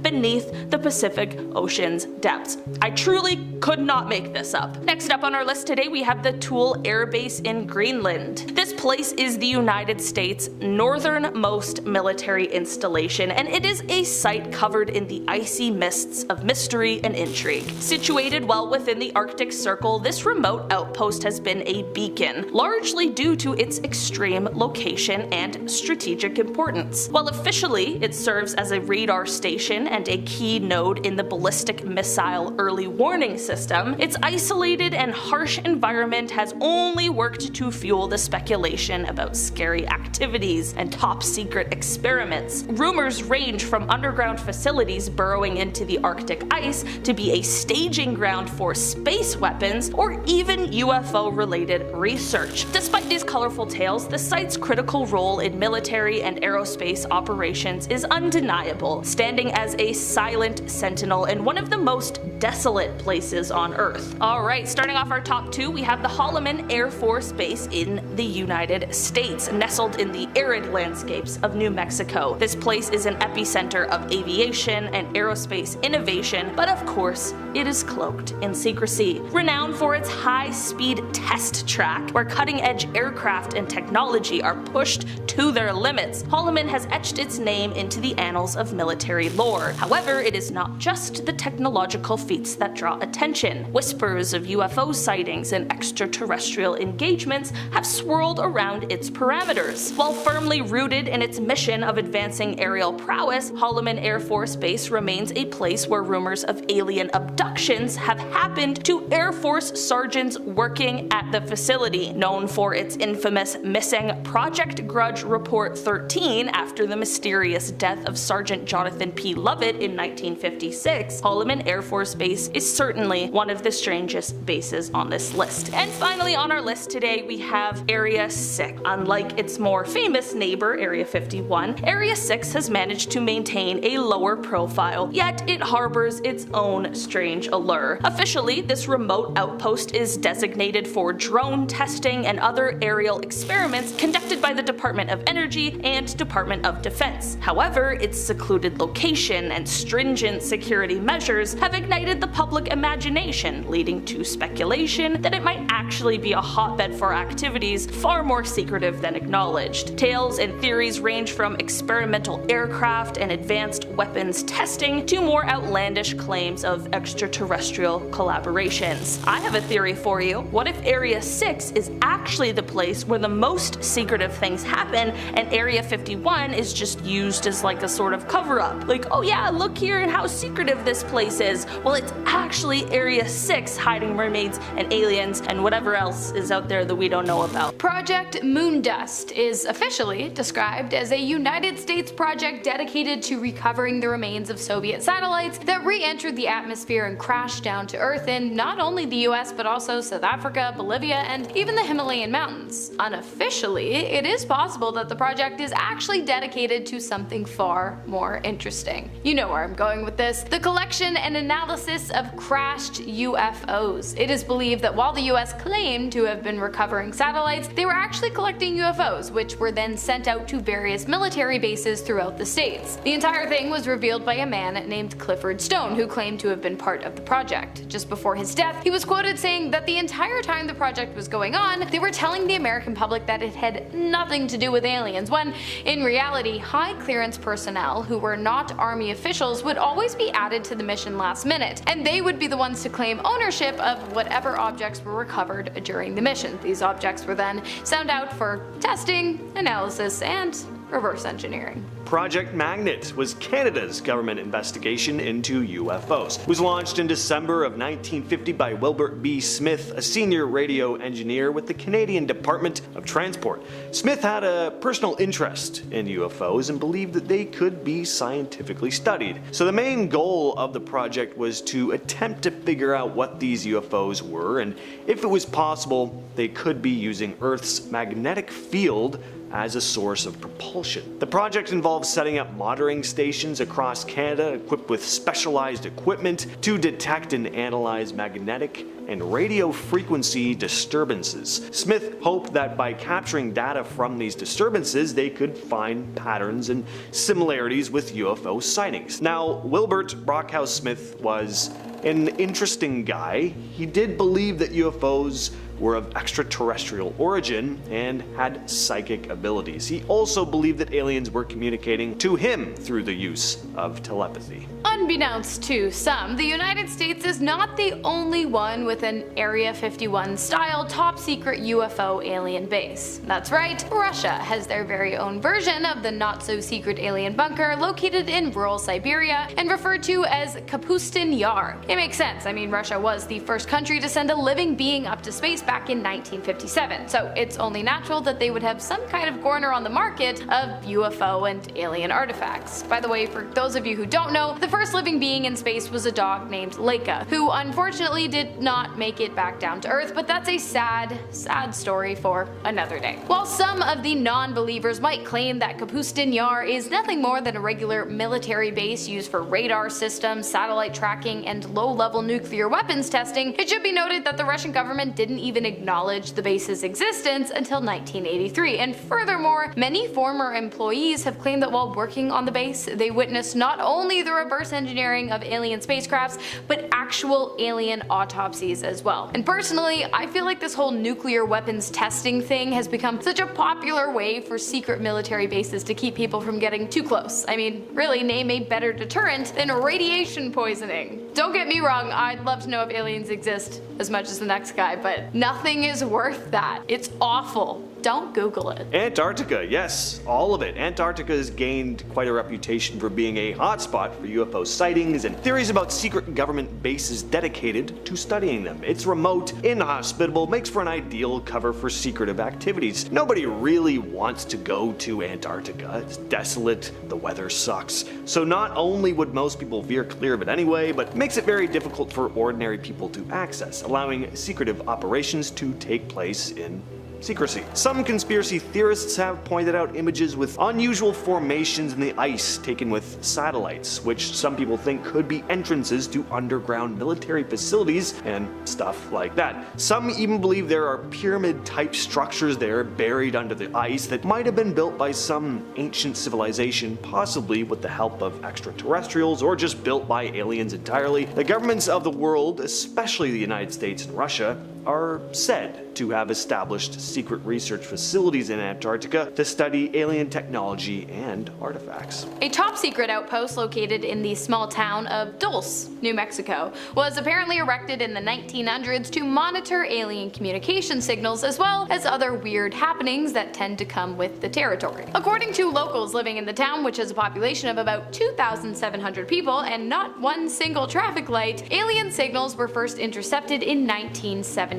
D: beneath the Pacific Ocean's depths. I truly could not make this up. Next up on our list today, we have the Thule Air Base in Greenland. This place is the United States' northernmost military installation, and it is a site covered in the icy mists of mystery and intrigue. Situated well within the Arctic Circle, this remote outpost has been a beacon, largely due to its extreme location and strategic importance. While officially it serves as a radar station and a key node in the ballistic missile early warning system, its isolated and harsh environment has only worked to fuel the speculation about scary activities and top-secret experiments. Rumors range from underground facilities burrowing into the Arctic ice to be a staging ground for space weapons or even UFO-related research. Despite these colorful tales, the site's critical role in military and aerospace operations is undeniable, standing as a silent sentinel in one of the most desolate places on Earth. Alright, starting off our top two, we have the Holloman Air Force Base in the United States, nestled in the arid landscapes of New Mexico. This place is an epicenter of aviation and aerospace innovation, but of course, it is cloaked in secrecy. Renowned for its high-speed test track, where cutting-edge aircraft and technology are pushed to their limits, Holloman has etched its name into the annals of military lore. However, it is not just the technological feats that draw attention. Whispers of UFO sightings and extraterrestrial engagements have swirled around its parameters. While firmly rooted in its mission of advancing aerial prowess, Holloman Air Force Base remains a place where rumors of alien abductions have happened to Air Force sergeants working at the facility. Known for its infamous missing Project Grudge Report 13 after the mysterious death of Sergeant Jonathan P. Lovett in 1956, Holloman Air Force Base is certainly one of the strangest bases on this list. And finally on our list today, we have Area 6. Unlike its more famous neighbor, Area 51, Area 6 has managed to maintain a lower profile, yet it harbors its own strange allure. Officially, this remote outpost is designated for drone testing and other aerial experiments conducted by the Department of Energy and Department of Defense. However, its secluded location and stringent security measures have ignited the public imagination, leading to speculation that it might actually be a hotbed for activities far more secretive than acknowledged. Tales and theories range from experimental aircraft and advanced weapons testing to more outlandish claims of extraterrestrial collaborations. I have a theory for you. What if Area 6 is actually the place where the most secretive things happen, and Area 51 is just used as like a sort of cover-up? Like, oh yeah, look here and how secretive this place is. Well, it's actually Area 6 hiding mermaids and aliens and whatever else is out there that we don't know about.
C: Project Moondust is officially described as a United States project dedicated to recovering the remains of Soviet satellites that re-entered the atmosphere and crashed down to Earth in not only the US but also South Africa, Bolivia, and even the Himalayan mountains. Unofficially, it is possible that the project is actually dedicated to something far more interesting. You know where I'm going with this. The collection and analysis of crashed UFOs. It is believed that while the US claimed to have been recovering satellites, they were actually collecting UFOs, which were then sent out to various military bases throughout the states. The entire thing was revealed by a man named Clifford Stone, who claimed to have been part of the project. Just before his death, he was quoted saying that the entire time the project was going on, they were telling the American public that it had nothing to do with aliens, when in reality, high clearance personnel who were not army officials would always be added to the mission last minute, and they would be the ones to claim ownership of whatever objects were recovered during the mission. These objects were then sent out for testing, analysis, and reverse engineering.
B: Project Magnet was Canada's government investigation into UFOs. It was launched in December of 1950 by Wilbert B. Smith, a senior radio engineer with the Canadian Department of Transport. Smith had a personal interest in UFOs and believed that they could be scientifically studied. So the main goal of the project was to attempt to figure out what these UFOs were, and if it was possible, they could be using Earth's magnetic field as a source of propulsion. The project involved setting up monitoring stations across Canada equipped with specialized equipment to detect and analyze magnetic and radio frequency disturbances. Smith hoped that by capturing data from these disturbances, they could find patterns and similarities with UFO sightings. Now, Wilbert Brockhouse Smith was an interesting guy. He did believe that UFOs were of extraterrestrial origin and had psychic abilities. He also believed that aliens were communicating to him through the use of telepathy.
C: Unbeknownst to some, the United States is not the only one with an Area 51 style top secret UFO alien base. That's right, Russia has their very own version of the not so secret alien bunker located in rural Siberia and referred to as Kapustin Yar. It makes sense, I mean Russia was the first country to send a living being up to space back in 1957, so it's only natural that they would have some kind of corner on the market of UFO and alien artifacts. By the way, for those of you who don't know, the first living being in space was a dog named Laika, who unfortunately did not make it back down to Earth, but that's a sad, sad story for another day. While some of the non-believers might claim that Kapustin Yar is nothing more than a regular military base used for radar systems, satellite tracking, and low-level nuclear weapons testing, it should be noted that the Russian government didn't even acknowledge the base's existence until 1983, and furthermore, many former employees have claimed that while working on the base, they witnessed not only the reverse engineering of alien spacecrafts, but actual alien autopsies as well. And personally, I feel like this whole nuclear weapons testing thing has become such a popular way for secret military bases to keep people from getting too close. I mean, really, name a better deterrent than radiation poisoning. Don't get me wrong, I'd love to know if aliens exist as much as the next guy, but nothing is worth that. It's awful. Don't Google it.
B: Antarctica, yes, all of it. Antarctica has gained quite a reputation for being a hotspot for UFO sightings and theories about secret government bases dedicated to studying them. It's remote, inhospitable, makes for an ideal cover for secretive activities. Nobody really wants to go to Antarctica. It's desolate, the weather sucks. So not only would most people veer clear of it anyway, but makes it very difficult for ordinary people to access, allowing secretive operations to take place in secrecy. Some conspiracy theorists have pointed out images with unusual formations in the ice taken with satellites, which some people think could be entrances to underground military facilities and stuff like that. Some even believe there are pyramid-type structures there buried under the ice that might have been built by some ancient civilization, possibly with the help of extraterrestrials or just built by aliens entirely. The governments of the world, especially the United States and Russia, are said to have established secret research facilities in Antarctica to study alien technology and artifacts.
C: A top secret outpost located in the small town of Dulce, New Mexico, was apparently erected in the 1900s to monitor alien communication signals as well as other weird happenings that tend to come with the territory. According to locals living in the town, which has a population of about 2,700 people and not one single traffic light, alien signals were first intercepted in 1979.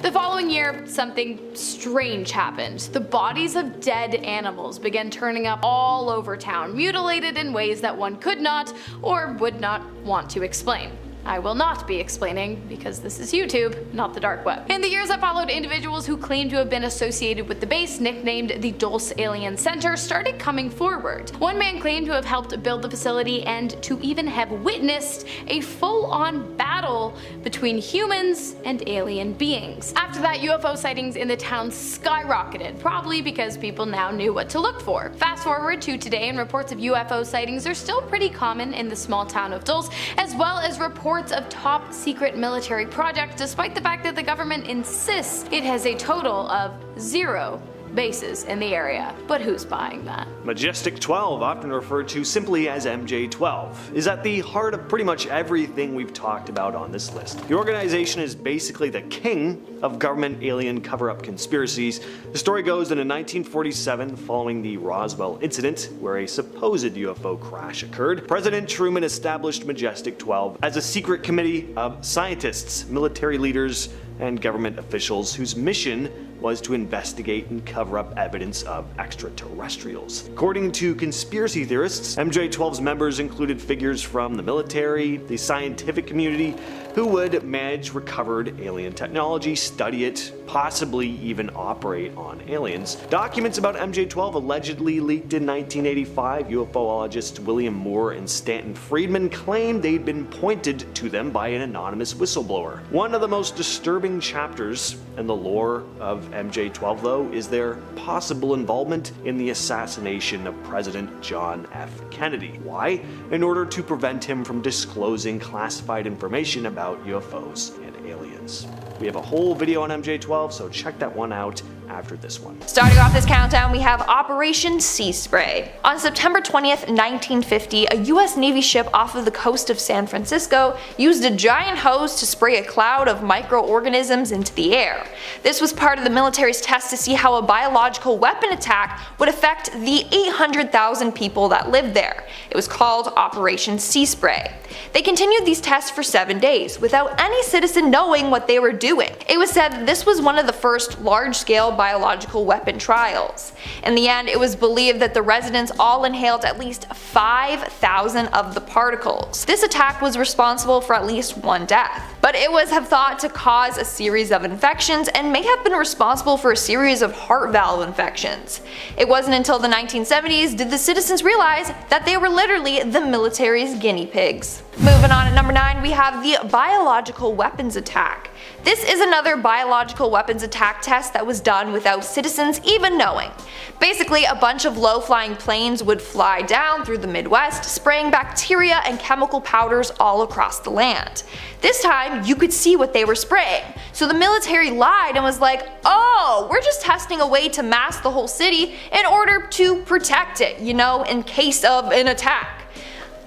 C: The following year, something strange happened. The bodies of dead animals began turning up all over town, mutilated in ways that one could not or would not want to explain. I will not be explaining because this is YouTube, not the dark web. In the years that followed, individuals who claimed to have been associated with the base, nicknamed the Dulce Alien Center, started coming forward. One man claimed to have helped build the facility and to even have witnessed a full-on battle between humans and alien beings. After that, UFO sightings in the town skyrocketed, probably because people now knew what to look for. Fast forward to today, and reports of UFO sightings are still pretty common in the small town of Dulce, as well as reports of top secret military projects, despite the fact that the government insists it has a total of 0 bases in the area. But who's buying that?
B: Majestic 12, often referred to simply as MJ-12, is at the heart of pretty much everything we've talked about on this list. The organization is basically the king of government alien cover-up conspiracies. The story goes that in 1947, following the Roswell incident, where a supposed UFO crash occurred, President Truman established Majestic 12 as a secret committee of scientists, military leaders, and government officials whose mission was to investigate and cover up evidence of extraterrestrials. According to conspiracy theorists, MJ-12's members included figures from the military, the scientific community, who would manage recovered alien technology, study it, possibly even operate on aliens. Documents about MJ-12 allegedly leaked in 1985. UFOologists William Moore and Stanton Friedman claimed they'd been pointed to them by an anonymous whistleblower. One of the most disturbing chapters in the lore of MJ-12, though, is their possible involvement in the assassination of President John F. Kennedy. Why? In order to prevent him from disclosing classified information about UFOs and aliens. We have a whole video on MJ-12, so check that one out after this one.
E: Starting off this countdown, we have Operation Sea Spray. On September 20th, 1950, a US Navy ship off of the coast of San Francisco used a giant hose to spray a cloud of microorganisms into the air. This was part of the military's test to see how a biological weapon attack would affect the 800,000 people that lived there. It was called Operation Sea Spray. They continued these tests for 7 days, without any citizen knowing what they were doing. It was said that this was one of the first large-scale biological weapon trials. In the end, it was believed that the residents all inhaled at least 5,000 of the particles. This attack was responsible for at least one death, but it was thought to cause a series of infections and may have been responsible for a series of heart valve infections. It wasn't until the 1970s did the citizens realize that they were literally the military's guinea pigs. Moving on at number 9, we have the biological weapons attack. This is another biological weapons attack test that was done without citizens even knowing. Basically, a bunch of low-flying planes would fly down through the Midwest, spraying bacteria and chemical powders all across the land. This time, you could see what they were spraying, so the military lied and was like, oh, we're just testing a way to mask the whole city in order to protect it, in case of an attack.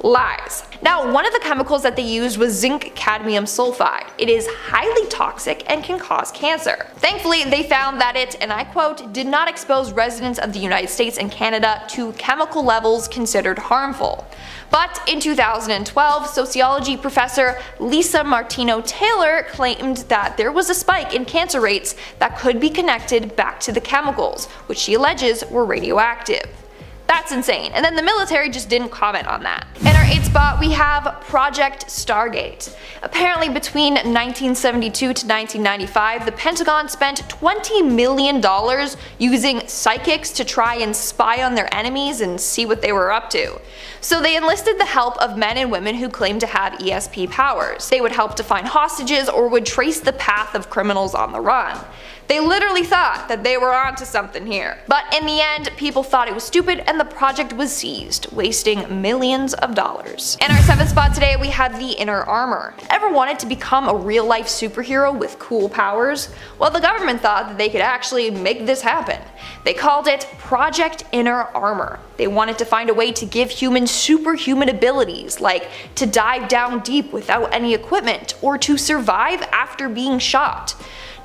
E: Lies. Now, one of the chemicals that they used was zinc cadmium sulfide. It is highly toxic and can cause cancer. Thankfully, they found that it, and I quote, did not expose residents of the United States and Canada to chemical levels considered harmful. But in 2012, sociology professor Lisa Martino Taylor claimed that there was a spike in cancer rates that could be connected back to the chemicals, which she alleges were radioactive. That's insane, and then the military just didn't comment on that. In our 8th spot, we have Project Stargate. Apparently between 1972 to 1995, the Pentagon spent $20 million using psychics to try and spy on their enemies and see what they were up to. So they enlisted the help of men and women who claimed to have ESP powers. They would help to find hostages or would trace the path of criminals on the run. They literally thought that they were onto something here. But in the end, people thought it was stupid and the project was seized, wasting millions of dollars. In our 7th spot today, we have the Inner Armor. Ever wanted to become a real-life superhero with cool powers? Well, the government thought that they could actually make this happen. They called it Project Inner Armor. They wanted to find a way to give humans superhuman abilities, like to dive down deep without any equipment, or to survive after being shot.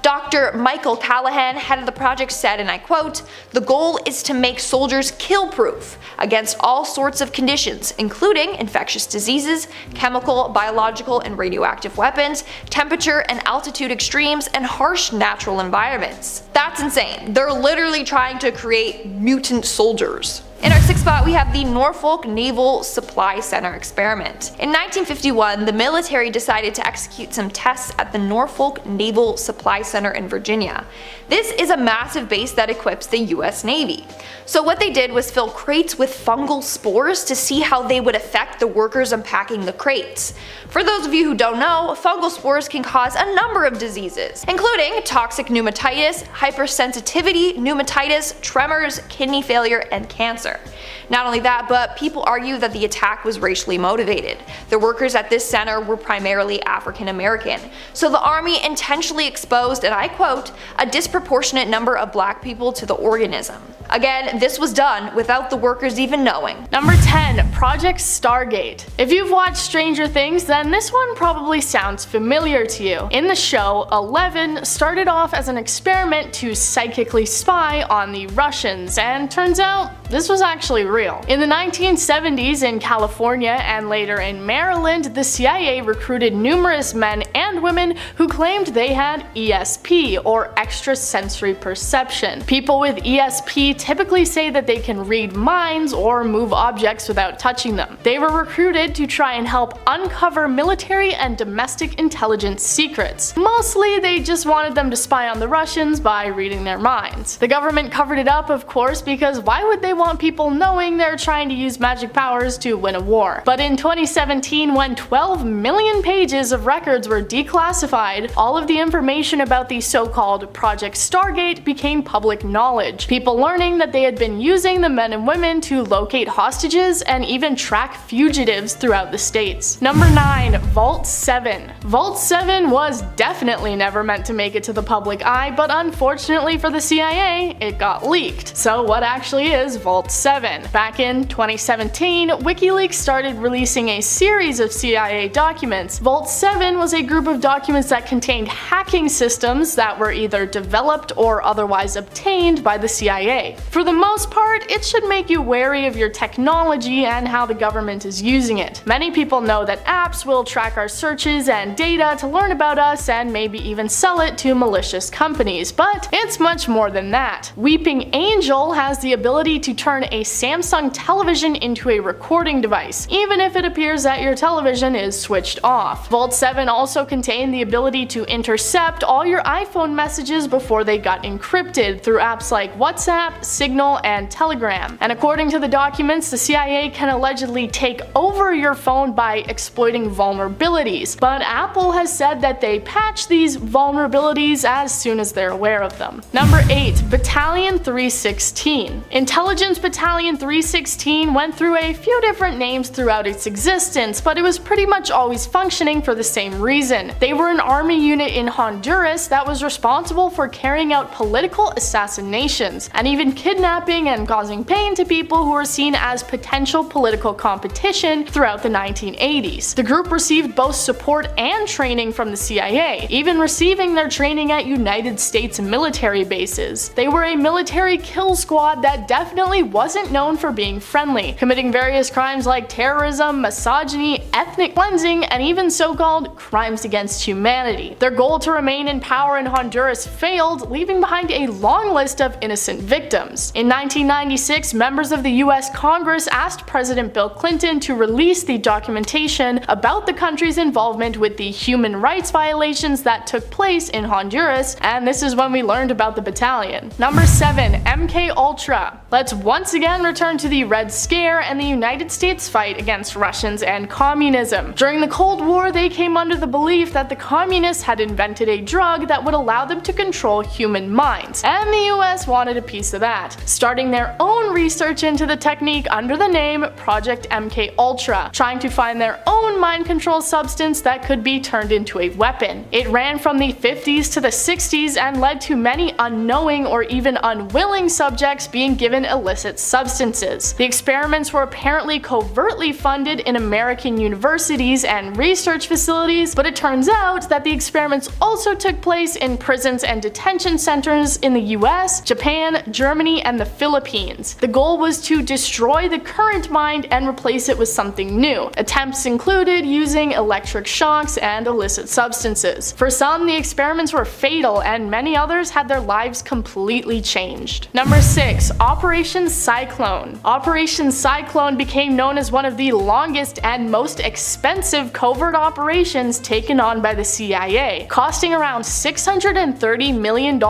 E: Dr. Michael Callahan, head of the project, said, and I quote, "The goal is to make soldiers kill-proof against all sorts of conditions, including infectious diseases, chemical, biological, and radioactive weapons, temperature and altitude extremes, and harsh natural environments." That's insane. They're literally trying to create mutant soldiers. In our 6th spot, we have the Norfolk Naval Supply Center experiment. In 1951, the military decided to execute some tests at the Norfolk Naval Supply Center in Virginia. This is a massive base that equips the US Navy. So what they did was fill crates with fungal spores to see how they would affect the workers unpacking the crates. For those of you who don't know, fungal spores can cause a number of diseases, including toxic pneumatitis, hypersensitivity pneumatitis, tremors, kidney failure, and cancer. answer. Not only that, but people argue that the attack was racially motivated. The workers at this center were primarily African American, so the army intentionally exposed, and I quote, a disproportionate number of black people to the organism. Again, this was done without the workers even knowing.
F: Number 10. Project Stargate. If you've watched Stranger Things, then this one probably sounds familiar to you. In the show, 11 started off as an experiment to psychically spy on the Russians, and turns out this was actually real. In the 1970s in California and later in Maryland, the CIA recruited numerous men and women who claimed they had ESP, or extrasensory perception. People with ESP typically say that they can read minds or move objects without touching them. They were recruited to try and help uncover military and domestic intelligence secrets. Mostly they just wanted them to spy on the Russians by reading their minds. The government covered it up, of course, because why would they want people knowing they're trying to use magic powers to win a war? But in 2017, when 12 million pages of records were declassified, all of the information about the so-called Project Stargate became public knowledge. People learning that they had been using the men and women to locate hostages and even track fugitives throughout the states. Number 9. Vault 7. Vault 7 was definitely never meant to make it to the public eye, but unfortunately for the CIA, it got leaked. So what actually is Vault 7? Back in 2017, WikiLeaks started releasing a series of CIA documents. Vault 7 was a group of documents that contained hacking systems that were either developed or otherwise obtained by the CIA. For the most part, it should make you wary of your technology and how the government is using it. Many people know that apps will track our searches and data to learn about us and maybe even sell it to malicious companies, but it's much more than that. Weeping Angel has the ability to turn a Samsung television into a recording device, even if it appears that your television is switched off. Vault 7 also contained the ability to intercept all your iPhone messages before they got encrypted through apps like WhatsApp, Signal, and Telegram. And according to the documents, the CIA can allegedly take over your phone by exploiting vulnerabilities, but Apple has said that they patch these vulnerabilities as soon as they're aware of them. Number 8. Battalion 316. Intelligence Battalion 316 went through a few different names throughout its existence, but it was pretty much always functioning for the same reason. They were an army unit in Honduras that was responsible for carrying out political assassinations, and even kidnapping and causing pain to people who were seen as potential political competition throughout the 1980s. The group received both support and training from the CIA, even receiving their training at United States military bases. They were a military kill squad that definitely wasn't known for being friendly, committing various crimes like terrorism, misogyny, ethnic cleansing, and even so-called crimes against humanity. Their goal to remain in power in Honduras failed, leaving behind a long list of innocent victims. In 1996, members of the US Congress asked President Bill Clinton to release the documentation about the country's involvement with the human rights violations that took place in Honduras, and this is when we learned about the battalion. Number 7. MK Ultra. Let's once again return to the Red Scare and the United States fight against Russians and communism. During the Cold War, they came under the belief that the communists had invented a drug that would allow them to control human minds, and the US wanted a piece of that, starting their own research into the technique under the name Project MK Ultra, trying to find their own mind control substance that could be turned into a weapon. It ran from the 50s to the 60s and led to many unknowing or even unwilling subjects being given illicit substances. The experiments were apparently covertly funded in American universities and research facilities, but it turns out that the experiments also took place in prisons and detention centers in the US, Japan, Germany, and the Philippines. The goal was to destroy the current mind and replace it with something new. Attempts included using electric shocks and illicit substances. For some, the experiments were fatal, and many others had their lives completely changed. Number 6. Operation Cyclone. Operation Cyclone became known as one of the longest and most expensive covert operations taken on by the CIA, costing around $630 million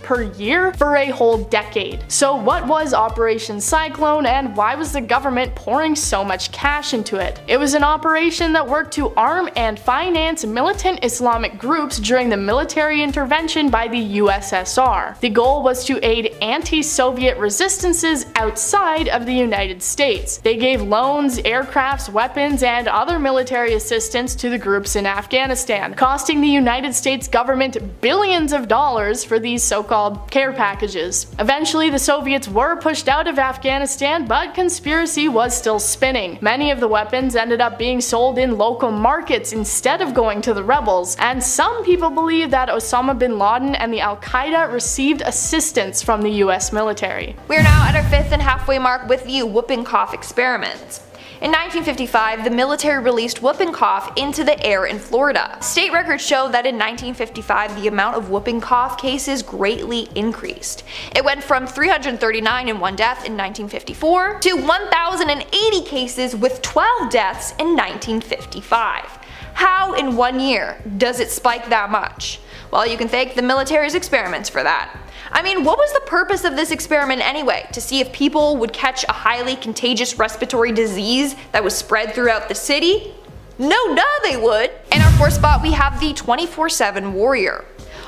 F: per year for a whole decade. So what was Operation Cyclone, and why was the government pouring so much cash into it? It was an operation that worked to arm and finance militant Islamic groups during the military intervention by the USSR. The goal was to aid anti-Soviet resistances outside of the United States. They gave loans, aircrafts, weapons, and other military assistance to the groups in Afghanistan, costing the United States government billions of dollars for these so-called care packages. Eventually, the Soviets were pushed out of Afghanistan, but conspiracy was still spinning. Many of the weapons ended up being sold in local markets instead of going to the rebels, and some people believe that Osama bin Laden and the Al-Qaeda received assistance from the US military.
E: We are now at our 5th and halfway mark with the whooping cough experiment. In 1955, the military released whooping cough into the air in Florida. State records show that in 1955 the amount of whooping cough cases greatly increased. It went from 339 and 1 death in 1954 to 1,080 cases with 12 deaths in 1955. How in 1 year does it spike that much? Well, you can thank the military's experiments for that. I mean, what was the purpose of this experiment anyway? To see if people would catch a highly contagious respiratory disease that was spread throughout the city? No duh they would! In our 4th spot we have the 24/7 warrior.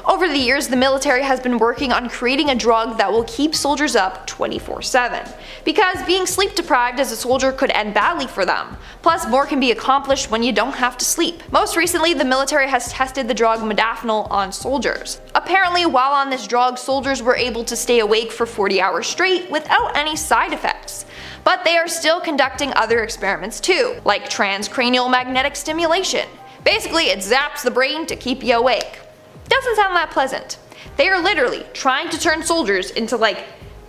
E: Over the years, the military has been working on creating a drug that will keep soldiers up 24/7, because being sleep deprived as a soldier could end badly for them. Plus, more can be accomplished when you don't have to sleep. Most recently, the military has tested the drug modafinil on soldiers. Apparently, while on this drug, soldiers were able to stay awake for 40 hours straight without any side effects. But they are still conducting other experiments too, like transcranial magnetic stimulation. Basically, it zaps the brain to keep you awake. Doesn't sound that pleasant. They are literally trying to turn soldiers into like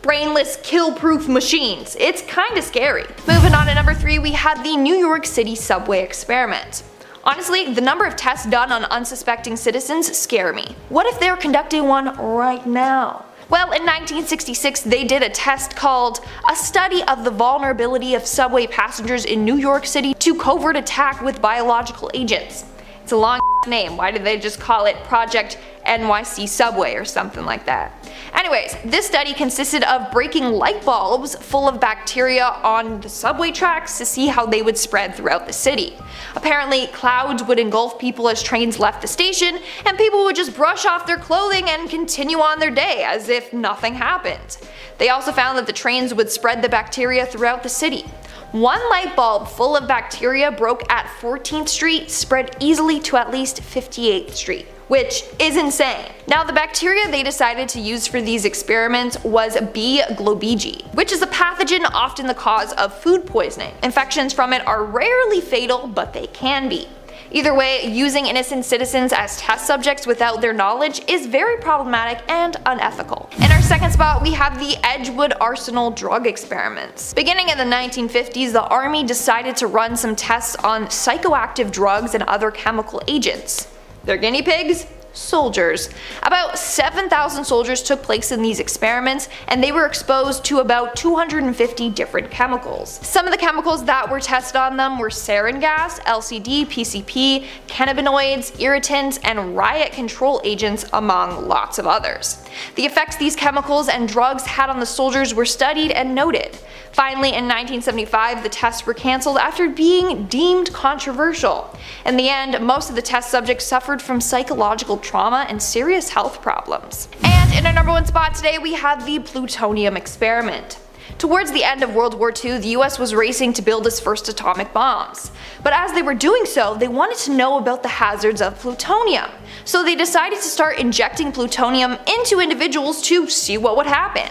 E: brainless kill-proof machines. It's kinda scary. Moving on to number 3, we had the New York City subway experiment. Honestly, the number of tests done on unsuspecting citizens scare me. What if they're conducting one right now? Well, in 1966 they did a test called A Study of the Vulnerability of Subway Passengers in New York City to Covert Attack with Biological Agents. It's a long name, why did they just call it Project NYC Subway or something like that? Anyways, this study consisted of breaking light bulbs full of bacteria on the subway tracks to see how they would spread throughout the city. Apparently, clouds would engulf people as trains left the station, and people would just brush off their clothing and continue on their day as if nothing happened. They also found that the trains would spread the bacteria throughout the city. One light bulb full of bacteria broke at 14th Street spread easily to at least 58th Street, which is insane. Now, the bacteria they decided to use for these experiments was B. globigii, which is a pathogen often the cause of food poisoning. Infections from it are rarely fatal, but they can be. Either way, using innocent citizens as test subjects without their knowledge is very problematic and unethical. In our 2nd spot, we have the Edgewood Arsenal drug experiments. Beginning in the 1950s, the Army decided to run some tests on psychoactive drugs and other chemical agents. Their guinea pigs? Soldiers. About 7,000 soldiers took place in these experiments, and they were exposed to about 250 different chemicals. Some of the chemicals that were tested on them were sarin gas, LSD, PCP, cannabinoids, irritants, and riot control agents, among lots of others. The effects these chemicals and drugs had on the soldiers were studied and noted. Finally, in 1975, the tests were cancelled after being deemed controversial. In the end, most of the test subjects suffered from psychological trauma and serious health problems. And in our number 1 spot today, we have the plutonium experiment. Towards the end of World War II, the US was racing to build its first atomic bombs. But as they were doing so, they wanted to know about the hazards of plutonium. So they decided to start injecting plutonium into individuals to see what would happen.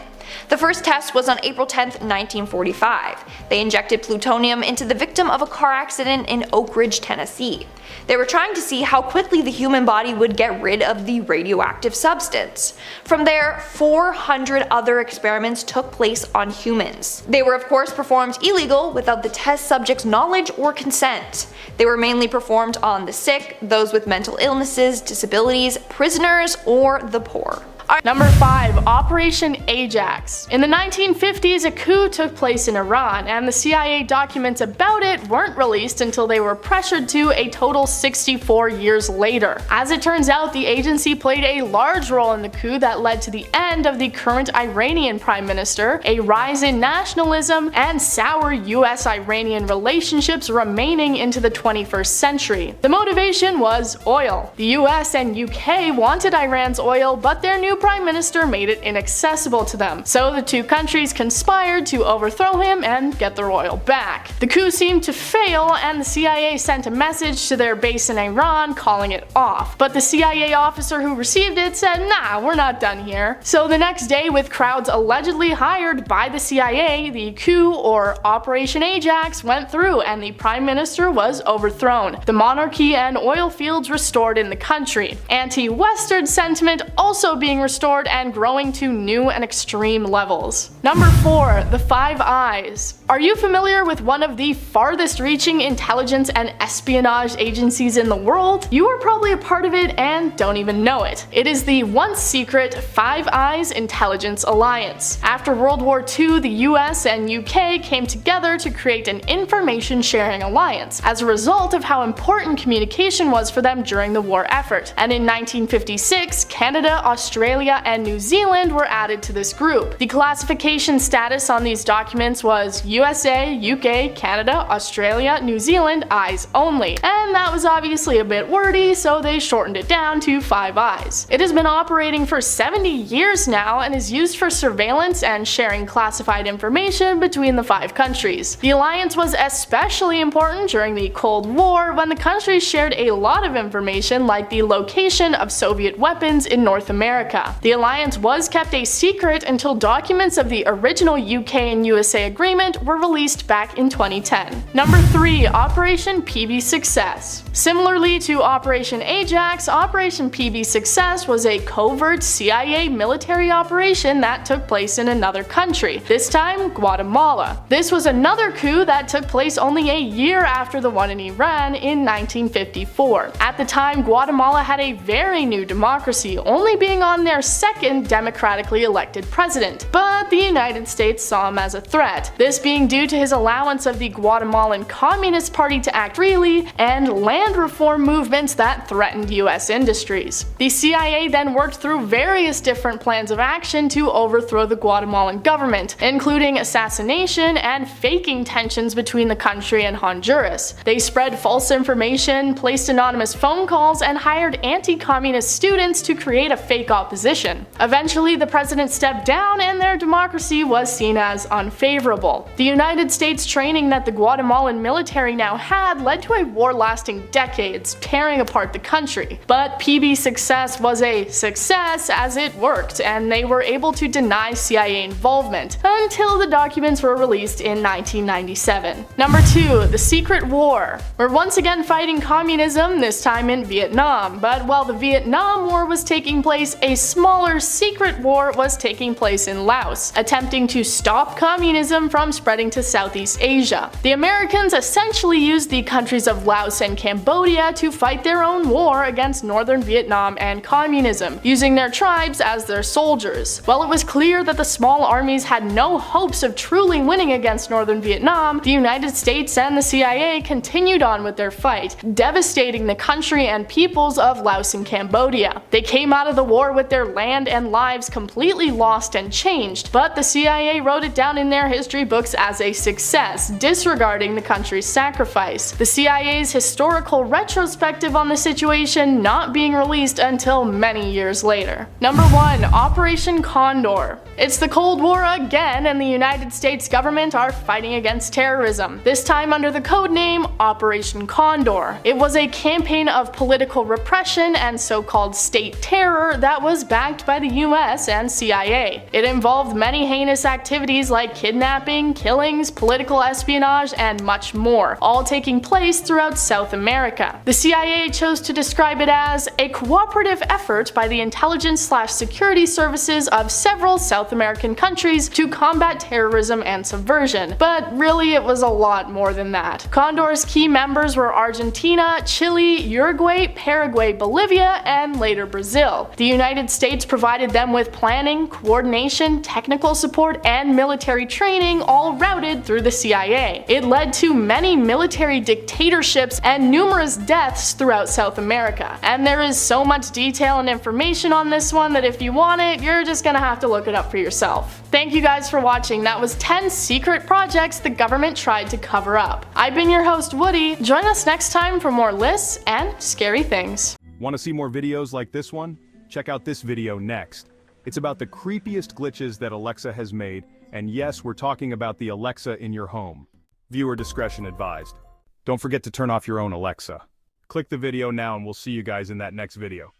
E: The first test was on April 10, 1945. They injected plutonium into the victim of a car accident in Oak Ridge, Tennessee. They were trying to see how quickly the human body would get rid of the radioactive substance. From there, 400 other experiments took place on humans. They were of course performed illegal without the test subject's knowledge or consent. They were mainly performed on the sick, those with mental illnesses, disabilities, prisoners, or the poor.
F: Number 5. Operation Ajax. In the 1950s, a coup took place in Iran, and the CIA documents about it weren't released until they were pressured to a total 64 years later. As it turns out, the agency played a large role in the coup that led to the end of the current Iranian prime minister, a rise in nationalism, and sour US-Iranian relationships remaining into the 21st century. The motivation was oil. The US and UK wanted Iran's oil, but their new prime minister made it inaccessible to them, so the two countries conspired to overthrow him and get the royal back. The coup seemed to fail, and the CIA sent a message to their base in Iran calling it off. But the CIA officer who received it said, "Nah, we're not done here." So the next day, with crowds allegedly hired by the CIA, the coup, or Operation Ajax, went through and the prime minister was overthrown. The monarchy and oil fields restored in the country. Anti-Western sentiment also being restored and growing to new and extreme levels. Number 4. The Five Eyes. Are you familiar with one of the farthest reaching intelligence and espionage agencies in the world? You are probably a part of it and don't even know it. It is the once secret Five Eyes Intelligence Alliance. After World War II, the US and UK came together to create an information sharing alliance as a result of how important communication was for them during the war effort. And in 1956, Canada, Australia, and New Zealand were added to this group. The classification status on these documents was USA, UK, Canada, Australia, New Zealand, eyes only. And that was obviously a bit wordy, so they shortened it down to Five Eyes. It has been operating for 70 years now and is used for surveillance and sharing classified information between the 5 countries. The alliance was especially important during the Cold War, when the countries shared a lot of information like the location of Soviet weapons in North America. The alliance was kept a secret until documents of the original UK and USA agreement were released back in 2010. Number 3. Operation PB Success. Similarly to Operation Ajax, Operation PB Success was a covert CIA military operation that took place in another country, this time Guatemala. This was another coup that took place only a year after the one in Iran in 1954. At the time, Guatemala had a very new democracy, only being on their second democratically elected president, but the United States saw him as a threat, this being due to his allowance of the Guatemalan Communist Party to act freely and land reform movements that threatened US industries. The CIA then worked through various different plans of action to overthrow the Guatemalan government, including assassination and faking tensions between the country and Honduras. They spread false information, placed anonymous phone calls, and hired anti-communist students to create a fake opposition. Eventually, the president stepped down and their democracy was seen as unfavorable. The United States training that the Guatemalan military now had led to a war lasting decades, tearing apart the country. But PB Success was a success as it worked, and they were able to deny CIA involvement until the documents were released in 1997. Number 2. The Secret War. We're once again fighting communism, this time in Vietnam, but while the Vietnam War was taking place, a smaller secret war was taking place in Laos, attempting to stop communism from spreading to Southeast Asia. The Americans essentially used the countries of Laos and Cambodia to fight their own war against northern Vietnam and communism, using their tribes as their soldiers. While it was clear that the small armies had no hopes of truly winning against northern Vietnam, the United States and the CIA continued on with their fight, devastating the country and peoples of Laos and Cambodia. They came out of the war with their land and lives completely lost and changed, but the CIA wrote it down in their history books as a success, disregarding the country's sacrifice. The CIA's historical retrospective on the situation not being released until many years later. Number 1. Operation Condor. It's the Cold War again, and the United States government are fighting against terrorism, this time under the codename Operation Condor. It was a campaign of political repression and so-called state terror that was backed by the US and CIA. It involved many heinous activities like kidnapping, killings, political espionage, and much more, all taking place throughout South America. The CIA chose to describe it as a cooperative effort by the intelligence/security services of several South American countries to combat terrorism and subversion, but really it was a lot more than that. Condor's key members were Argentina, Chile, Uruguay, Paraguay, Bolivia, and later Brazil. The United States provided them with planning, coordination, technical support, and military training, all routed through the CIA. It led to many military dictatorships and numerous deaths throughout South America. And there is so much detail and information on this one that if you want it, you're just gonna have to look it up for yourself. Thank you guys for watching. That was 10 secret projects the government tried to cover up. I've been your host, Woody. Join us next time for more lists and scary things.
G: Want to see more videos like this one? Check out this video next. It's about the creepiest glitches that Alexa has made, and yes, we're talking about the Alexa in your home. Viewer discretion advised. Don't forget to turn off your own Alexa. Click the video now and we'll see you guys in that next video.